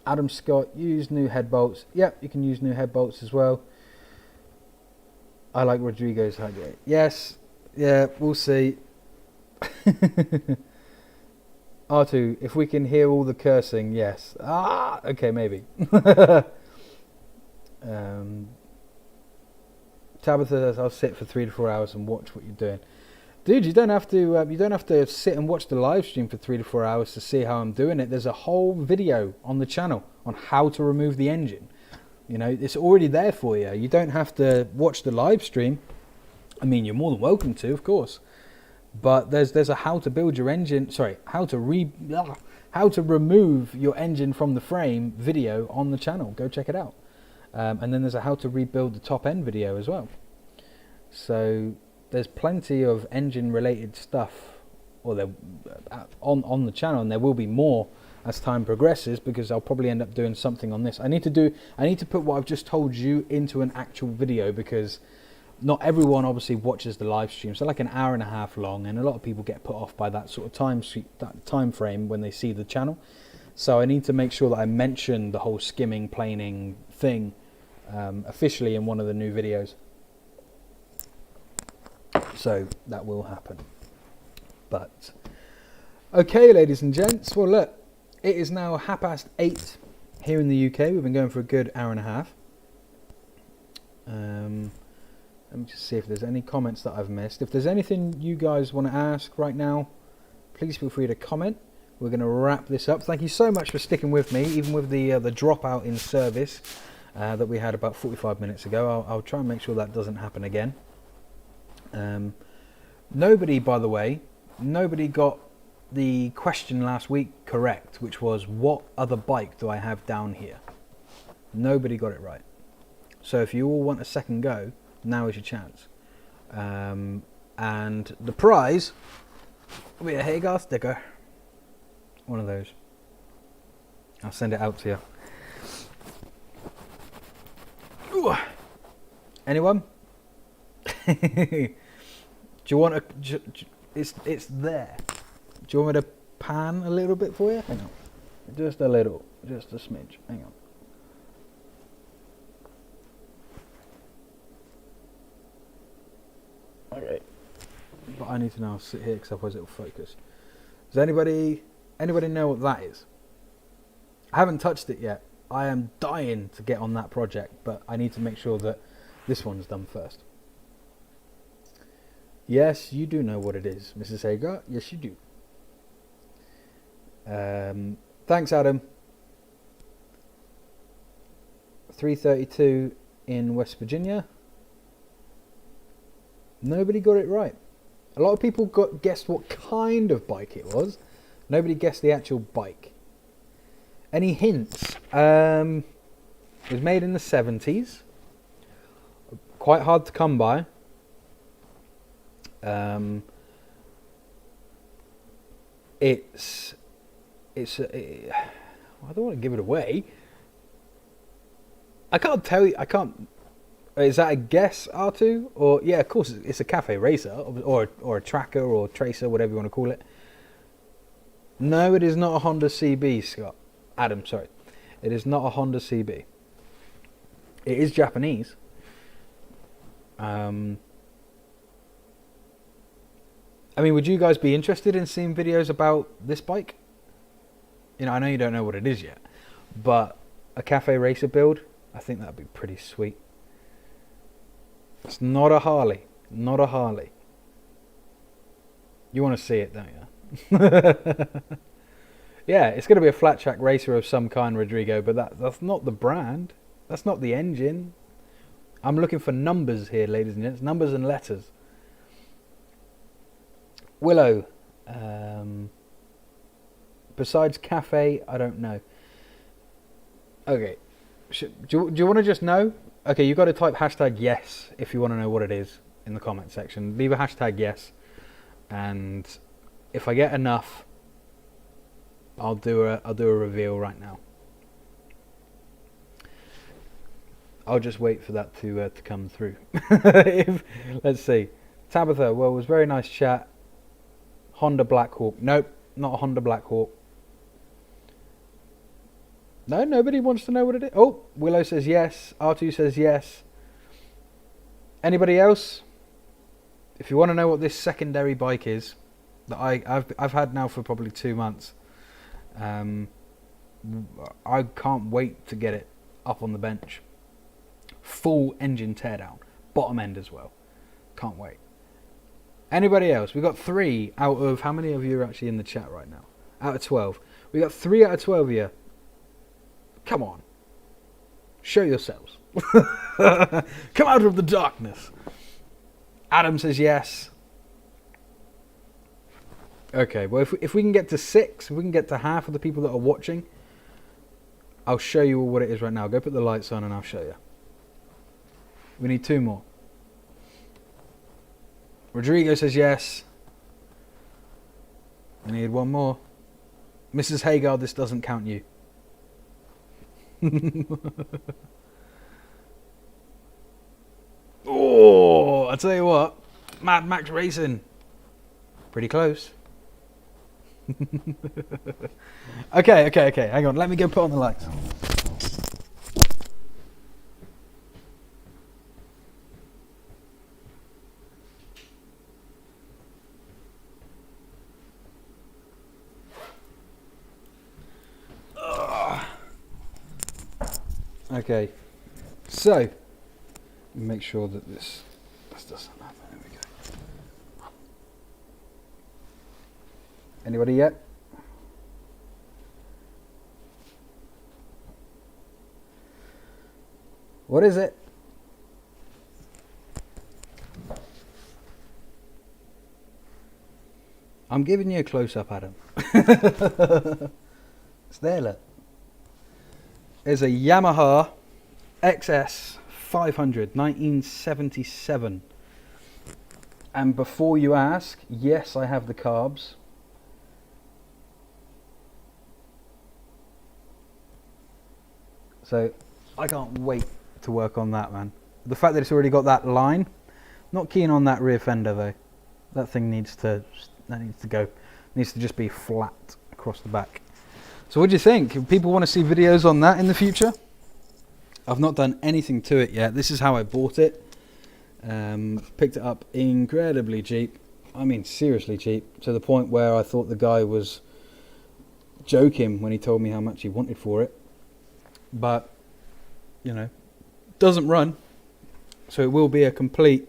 Adam Scott, use new head bolts. Yep, you can use new head bolts as well. I like Rodrigo's idea. Yes, yeah, we'll see. R2, if we can hear all the cursing, yes. Okay, maybe. Tabitha says, I'll sit for 3 to 4 hours and watch what you're doing. Dude, you don't have to sit and watch the live stream for 3 to 4 hours to see how I'm doing it. There's a whole video on the channel on how to remove the engine. You know, it's already there for you. You don't have to watch the live stream. I mean, you're more than welcome to, of course. But there's a how to build your engine. Sorry, how to remove your engine from the frame video on the channel. Go check it out. And then there's a how to rebuild the top end video as well. So there's plenty of engine related stuff on the channel, and there will be more as time progresses, because I'll probably end up doing something on this. I need to put what I've just told you into an actual video, because not everyone obviously watches the live stream. So like an hour and a half long, and a lot of people get put off by that sort of time frame when they see the channel. So I need to make sure that I mention the whole skimming, planing thing officially in one of the new videos. So that will happen. But okay, ladies and gents, well look, it is now 8:30 here in the UK. We've been going for a good hour and a half. Let me just see if there's any comments that I've missed. If there's anything you guys want to ask right now, please feel free to comment. We're going to wrap this up. Thank you so much for sticking with me, even with the dropout in service that we had about 45 minutes ago. I'll try and make sure that doesn't happen again. Nobody, by the way, nobody got the question last week correct, which was, what other bike do I have down here? Nobody got it right. So if you all want a second go, now is your chance. And the prize will be a Hagar sticker. One of those. I'll send it out to you. Ooh. Anyone? Do you want a... It's there. Do you want me to pan a little bit for you? Hang on. Just a little. Just a smidge. Hang on. Okay. But I need to now sit here because otherwise it will focus. Does anybody know what that is? I haven't touched it yet. I am dying to get on that project, but I need to make sure that this one's done first. Yes, you do know what it is, Mrs. Hagar. Yes, you do. Thanks, Adam. 332 in West Virginia. Nobody got it right. A lot of people guessed what kind of bike it was. Nobody guessed the actual bike. Any hints? It was made in the 70s. Quite hard to come by. I don't want to give it away. I can't tell you. I can't. Is that a guess, R2? Or yeah, of course, it's a cafe racer or a tracker or tracer, whatever you want to call it. No, it is not a Honda CB, Scott. Adam, sorry. It is not a Honda CB. It is Japanese. I mean, would you guys be interested in seeing videos about this bike? You know, I know you don't know what it is yet, but a cafe racer build, I think that'd be pretty sweet. It's not a Harley. Not a Harley. You want to see it, don't you? Yeah, it's going to be a flat track racer of some kind, Rodrigo, but that's not the brand. That's not the engine. I'm looking for numbers here, ladies and gents. Numbers and letters. Willow. Besides cafe, I don't know. Okay. Do you want to just know? Okay, you've got to type hashtag yes if you want to know what it is in the comment section. Leave a hashtag yes. And if I get enough, I'll do a reveal right now. I'll just wait for that to come through. Let's see. Tabitha, well, it was very nice chat. Honda Blackhawk. Nope, not a Honda Blackhawk. No, nobody wants to know what it is. Oh, Willow says yes. R2 says yes. Anybody else? If you want to know what this secondary bike is, that I've had now for probably 2 months, I can't wait to get it up on the bench. Full engine teardown, bottom end as well. Can't wait. Anybody else? We got 3 out of, how many of you are actually in the chat right now? Out of 12. We got 3 out of 12 here. Come on. Show yourselves. Come out of the darkness. Adam says yes. Okay, well, if we can get to 6, if we can get to half of the people that are watching, I'll show you all what it is right now. Go put the lights on and I'll show you. We need 2 more. Rodrigo says yes. We need 1 more. Mrs. Hagar, this doesn't count you. Oh, I tell you what, Mad Max Racing, pretty close. Okay, hang on, let me go put on the lights. Okay, so make sure that this doesn't happen. There we go. Anybody yet? What is it? I'm giving you a close-up, Adam. It's there, look. There's a Yamaha XS 500 1977. And before you ask, yes, I have the carbs. So I can't wait to work on that, man. The fact that it's already got that line, not keen on that rear fender though. That thing needs to go. It needs to just be flat across the back. So what do you think? If people want to see videos on that in the future? I've not done anything to it yet. This is how I bought it. Picked it up incredibly cheap. I mean seriously cheap, to the point where I thought the guy was joking when he told me how much he wanted for it. But, you know, doesn't run. So it will be a complete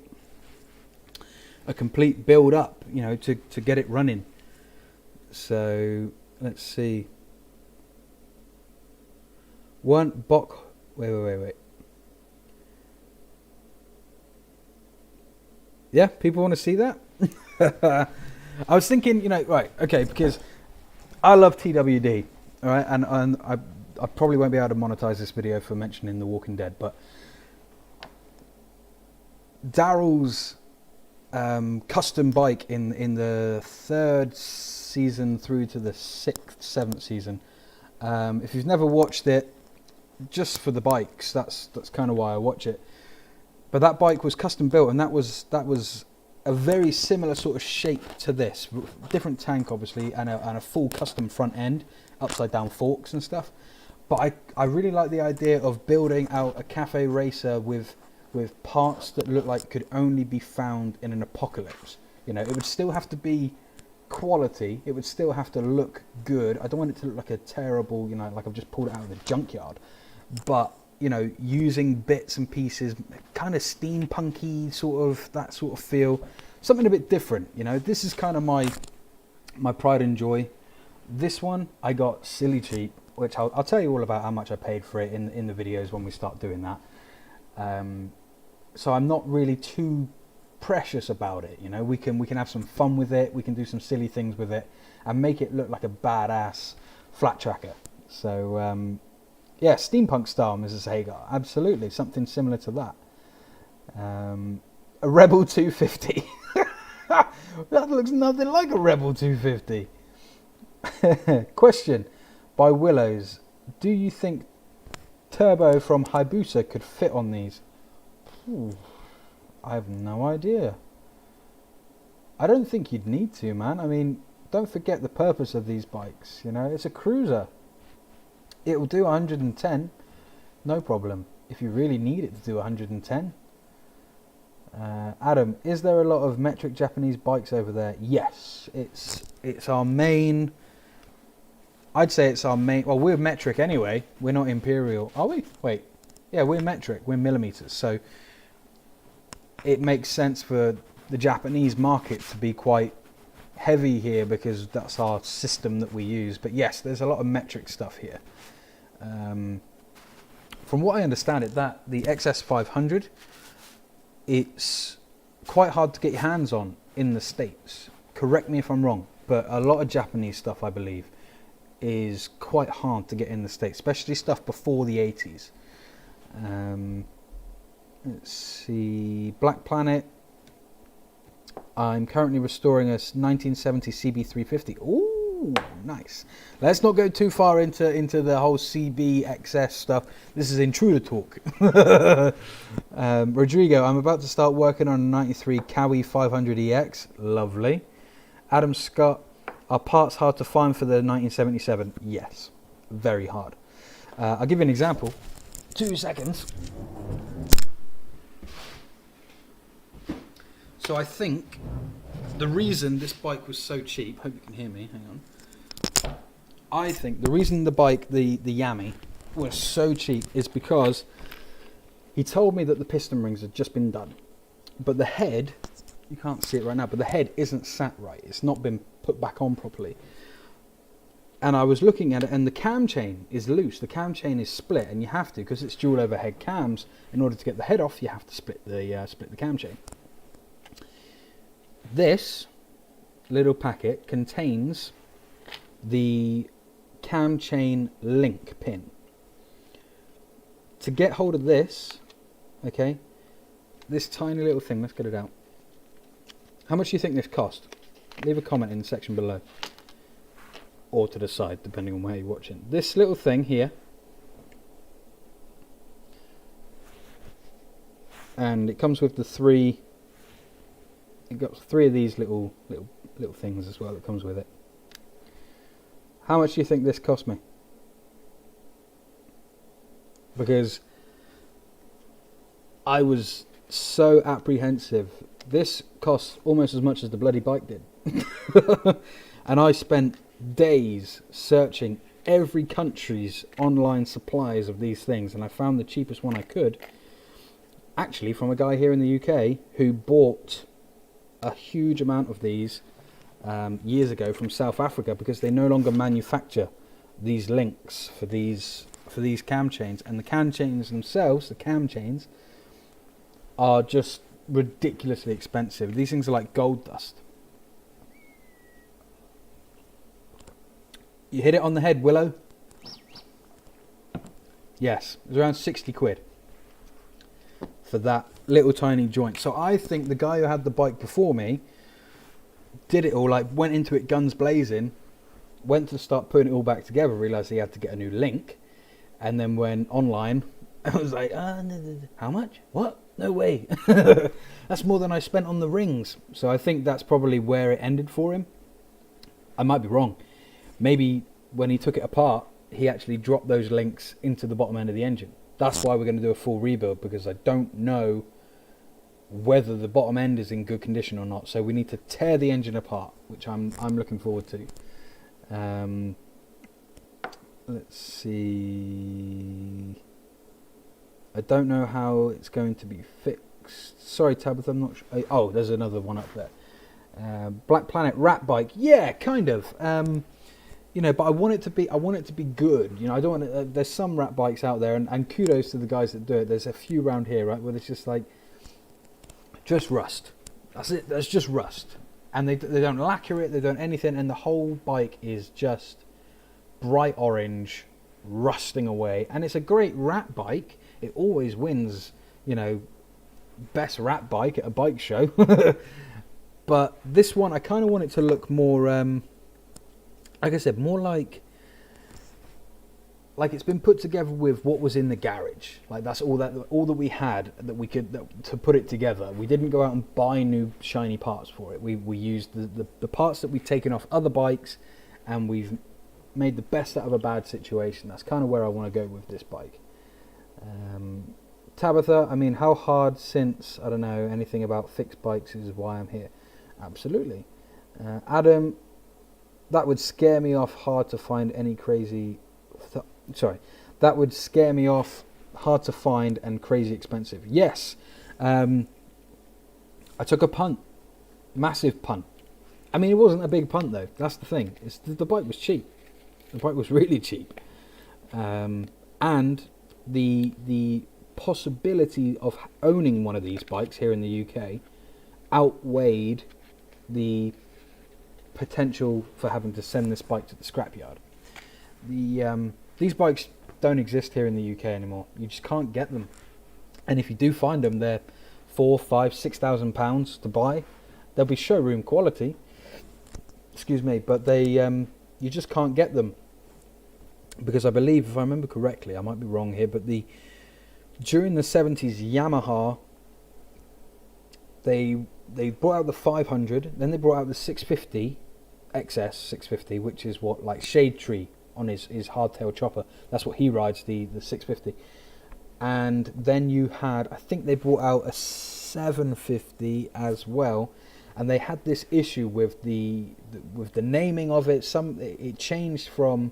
build up, you know, to get it running. So let's see. Wait. Yeah, people want to see that? I was thinking, you know, right, okay, because I love TWD, all right, and I probably won't be able to monetize this video for mentioning The Walking Dead, but Daryl's custom bike in the 3rd season through to the 6th, 7th season. If you've never watched it, just for the bikes, that's kind of why I watch it. But that bike was custom built, and that was a very similar sort of shape to this. Different tank, obviously, and a full custom front end, upside down forks and stuff. But I really like the idea of building out a cafe racer with parts that look like could only be found in an apocalypse. You know, it would still have to be quality. It would still have to look good. I don't want it to look like a terrible, you know, like I've just pulled it out of the junkyard. But, you know, using bits and pieces, kind of steampunky sort of, that sort of feel. Something a bit different, you know. This is kind of my pride and joy. This one I got silly cheap, which I'll tell you all about how much I paid for it in the videos when we start doing that. So I'm not really too precious about it, you know. We can have some fun with it, we can do some silly things with it and make it look like a badass flat tracker. So yeah, steampunk style, Mrs. Hagar, absolutely, something similar to that. A Rebel 250. That looks nothing like a Rebel 250. Question by Willows: do you think turbo from Hayabusa could fit on these? Ooh, I have no idea. I don't think you'd need to, man. I mean, don't forget the purpose of these bikes, you know. It's a cruiser. It will do 110, no problem, if you really need it to do 110. Adam, is there a lot of metric Japanese bikes over there? Yes, it's our main. I'd say it's our main. Well, we're metric anyway. We're not imperial, are we? Wait, yeah, we're metric. We're millimeters. So it makes sense for the Japanese market to be quite heavy here because that's our system that we use. But yes, there's a lot of metric stuff here. From what I understand it, that the XS 500, it's quite hard to get your hands on in the States. Correct me if I'm wrong, but a lot of Japanese stuff, I believe, is quite hard to get in the States, especially stuff before the 80s. Let's see, Black Planet. I'm currently restoring a 1970 CB350. Ooh, nice. Let's not go too far into the whole CB XS stuff. This is Intruder talk. Rodrigo, I'm about to start working on a 93 Cowie 500EX. Lovely. Adam Scott, Are parts hard to find for the 1977? Yes, very hard. I'll give you an example. 2 seconds. So I think the reason this bike was so cheap, hope you can hear me, hang on. I think the reason the bike, the Yami, was so cheap is because he told me that the piston rings had just been done. But the head, you can't see it right now, but the head isn't sat right. It's not been put back on properly. And I was looking at it, and the cam chain is loose. The cam chain is split, and you have to, because it's dual overhead cams. In order to get the head off, you have to split the cam chain. This little packet contains the cam chain link pin. To get hold of this, okay, this tiny little thing, let's get it out. How much do you think this cost? Leave a comment in the section below, or to the side, depending on where you're watching. This little thing here, and it comes with the three. It got 3 of these little things as well that comes with it. How much do you think this cost me? Because I was so apprehensive. This costs almost as much as the bloody bike did. And I spent days searching every country's online supplies of these things, and I found the cheapest one I could, actually from a guy here in the UK who bought a huge amount of these years ago from South Africa, because they no longer manufacture these links for these cam chains, and the cam chains themselves, the cam chains, are just ridiculously expensive. These things are like gold dust. You hit it on the head, Willow? Yes, it was around 60 quid for that little tiny joint. So I think the guy who had the bike before me did it all, like went into it guns blazing, went to start putting it all back together, realised he had to get a new link, and then went online. I was like, how much? What? No way. That's more than I spent on the rings. So I think that's probably where it ended for him. I might be wrong. Maybe when he took it apart, he actually dropped those links into the bottom end of the engine. That's why we're going to do a full rebuild, because I don't know whether the bottom end is in good condition or not. So we need to tear the engine apart, which I'm looking forward to. Let's see. I don't know how it's going to be fixed. Sorry, Tabitha, I'm not sure. Oh, there's another one up there. Black Planet rat bike. Yeah, kind of. You know, but I want it to be good. You know, I don't want it, there's some rat bikes out there, and kudos to the guys that do it. There's a few around here, right, where it's just like, just rust. That's it. That's just rust. And they don't lacquer it, they don't anything, and the whole bike is just bright orange, rusting away. And it's a great rat bike. It always wins, you know, best rat bike at a bike show. But this one, I kind of want it to look more, like I said, more like it's been put together with what was in the garage. Like that's all that we had that we could to put it together. We didn't go out and buy new shiny parts for it. We used the parts that we've taken off other bikes, and we've made the best out of a bad situation. That's kind of where I want to go with this bike. Tabitha, I mean, how hard since I don't know anything about fixed bikes is why I'm here. Absolutely. Adam, that would scare me off. Hard to find any crazy. That would scare me off. Hard to find and crazy expensive. Yes. I took a punt. Massive punt. I mean, it wasn't a big punt though. That's the thing. The bike was cheap. The bike was really cheap. And the possibility of owning one of these bikes here in the UK outweighed the potential for having to send this bike to the scrapyard. These bikes don't exist here in the UK anymore. You just can't get them, and if you do find them, they're £4,000, £5,000, £6,000 to buy. They'll be showroom quality, excuse me, but they you just can't get them, because I believe, if I remember correctly, I might be wrong here, but during the 70s, Yamaha, they brought out the 500, then they brought out the 650, XS 650, which is what, like Shade Tree on his hardtail chopper. That's what he rides, the 650. And then you had, I think they brought out a 750 as well, and they had this issue with the naming of it. It changed from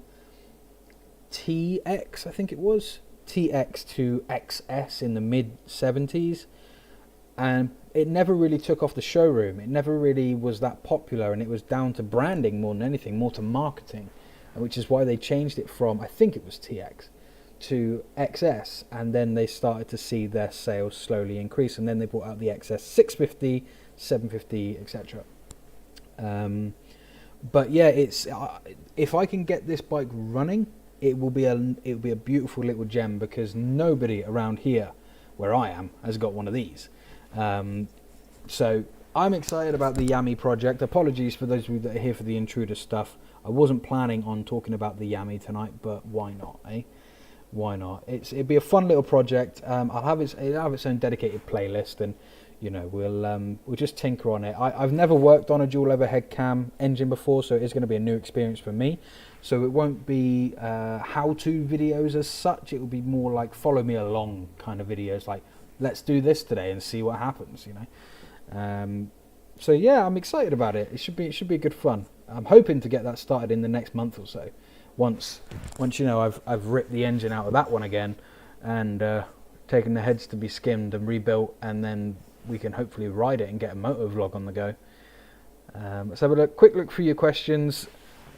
TX, I think it was TX to XS in the mid 70s, and it never really took off the showroom. It never really was that popular, and it was down to branding more than anything, more to marketing, which is why they changed it from, I think it was TX to XS, and then they started to see their sales slowly increase, and then they brought out the XS 650, 750, etc. But yeah, it's if I can get this bike running, it will be a beautiful little gem, because nobody around here where I am has got one of these. So I'm excited about the Yami project. Apologies for those of you that are here for the Intruder stuff. I wasn't planning on talking about the Yami tonight, but why not, eh? Why not? It'd be a fun little project. It'll have its own dedicated playlist, and you know, we'll just tinker on it. I've never worked on a dual overhead cam engine before, so it's going to be a new experience for me. So it won't be how-to videos as such. It will be more like follow me along kind of videos, like let's do this today and see what happens, you know. So yeah, I'm excited about it. It should be good fun. I'm hoping to get that started in the next month or so. Once you know, I've ripped the engine out of that one again, and taken the heads to be skimmed and rebuilt, and then we can hopefully ride it and get a moto vlog on the go. Let's have a quick look through your questions.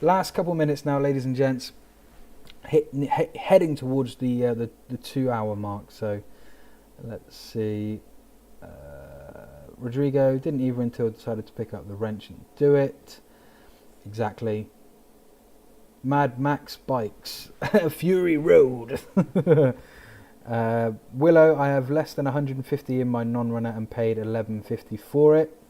Last couple minutes now, ladies and gents. Heading towards the 2 hour mark. So let's see. Rodrigo didn't either until I decided to pick up the wrench and do it. Exactly. Mad Max Bikes, Fury Road. Willow, I have less than 150 in my non-runner and paid 1150 for it.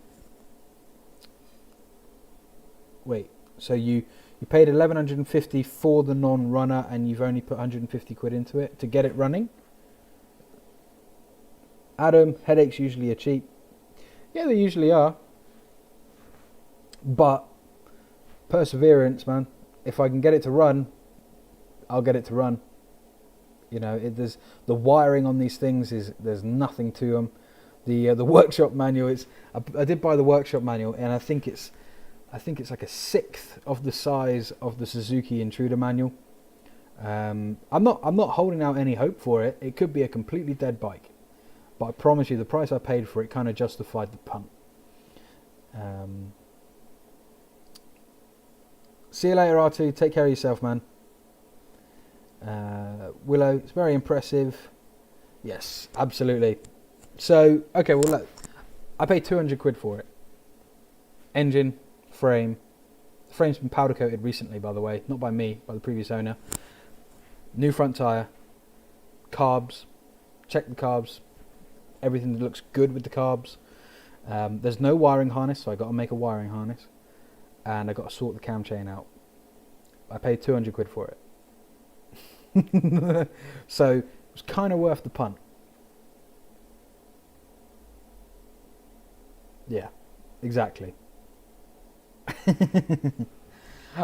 Wait, so you paid 1150 for the non-runner, and you've only put 150 quid into it to get it running? Adam, headaches usually are cheap. Yeah, they usually are. But perseverance, man. If I can get it to run, I'll get it to run. You know, there's the wiring on these things there's nothing to them. The workshop manual I did buy the workshop manual, and I think it's like a sixth of the size of the Suzuki Intruder manual. I'm not holding out any hope for it. It could be a completely dead bike, but I promise you, the price I paid for it kind of justified the punt. See you later, R2. Take care of yourself, man. Willow, it's very impressive. Yes, absolutely. So, okay, well, look, I paid 200 quid for it. Engine, frame. The frame's been powder coated recently, by the way. Not by me, by the previous owner. New front tyre. Carbs. Check the carbs. Everything looks good with the carbs. There's no wiring harness, so I got to make a wiring harness. And I got to sort the cam chain out. I paid 200 quid for it. So it was kind of worth the punt. Yeah, exactly.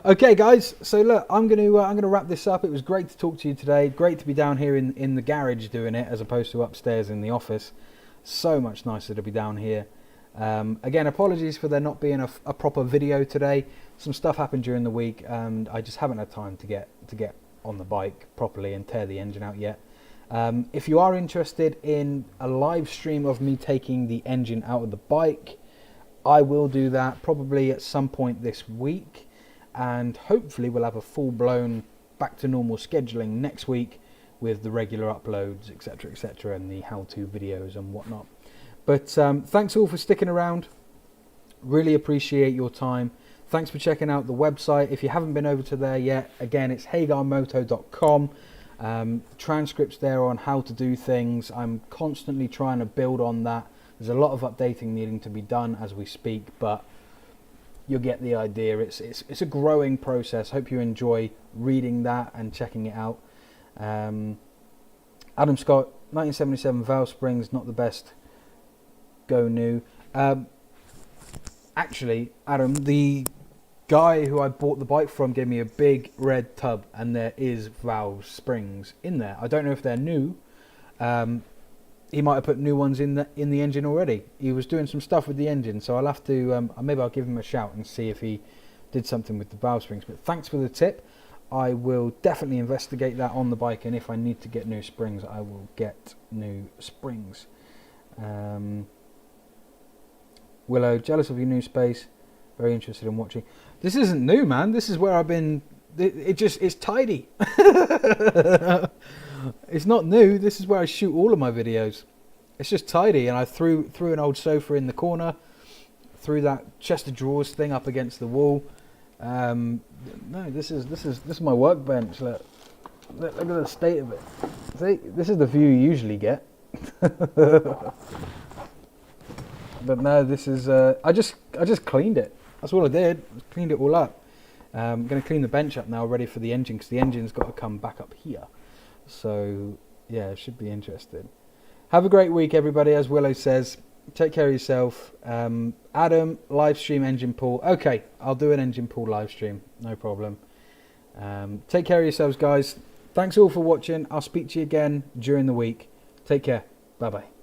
Okay, guys. So look, I'm gonna wrap this up. It was great to talk to you today. Great to be down here in the garage doing it, as opposed to upstairs in the office. So much nicer to be down here. Again, apologies for there not being a proper video today. Some stuff happened during the week, and I just haven't had time to get on the bike properly and tear the engine out yet. If you are interested in a live stream of me taking the engine out of the bike, I will do that probably at some point this week, and hopefully we'll have a full-blown back to normal scheduling next week with the regular uploads, etc., and the how-to videos and whatnot. But thanks all for sticking around. Really appreciate your time. Thanks for checking out the website. If you haven't been over to there yet, again, it's hagarmoto.com. Transcripts there on how to do things. I'm constantly trying to build on that. There's a lot of updating needing to be done as we speak, but you'll get the idea. It's a growing process. Hope you enjoy reading that and checking it out. Adam Scott, 1977 valve springs, not the best. Go new. Actually, Adam, the guy who I bought the bike from gave me a big red tub, and there is valve springs in there. I don't know if they're new. He might have put new ones in the engine already. He was doing some stuff with the engine, so I'll have to maybe I'll give him a shout and see if he did something with the valve springs. But thanks for the tip. I will definitely investigate that on the bike, and if I need to get new springs, I will get new springs. Willow, jealous of your new space. Very interested in watching. This isn't new, man. This is where I've been. It's tidy. It's not new. This is where I shoot all of my videos. It's just tidy, and I threw an old sofa in the corner, threw that chest of drawers thing up against the wall. No, this is my workbench. Look at the state of it. See, this is the view you usually get. But no, this is. I just cleaned it. That's all I did. Cleaned it all up. I'm going to clean the bench up now, ready for the engine, because the engine's got to come back up here. So yeah, it should be interesting. Have a great week, everybody. As Willow says, take care of yourself. Adam, live stream engine pool. Okay, I'll do an engine pool live stream. No problem. Take care of yourselves, guys. Thanks all for watching. I'll speak to you again during the week. Take care. Bye bye.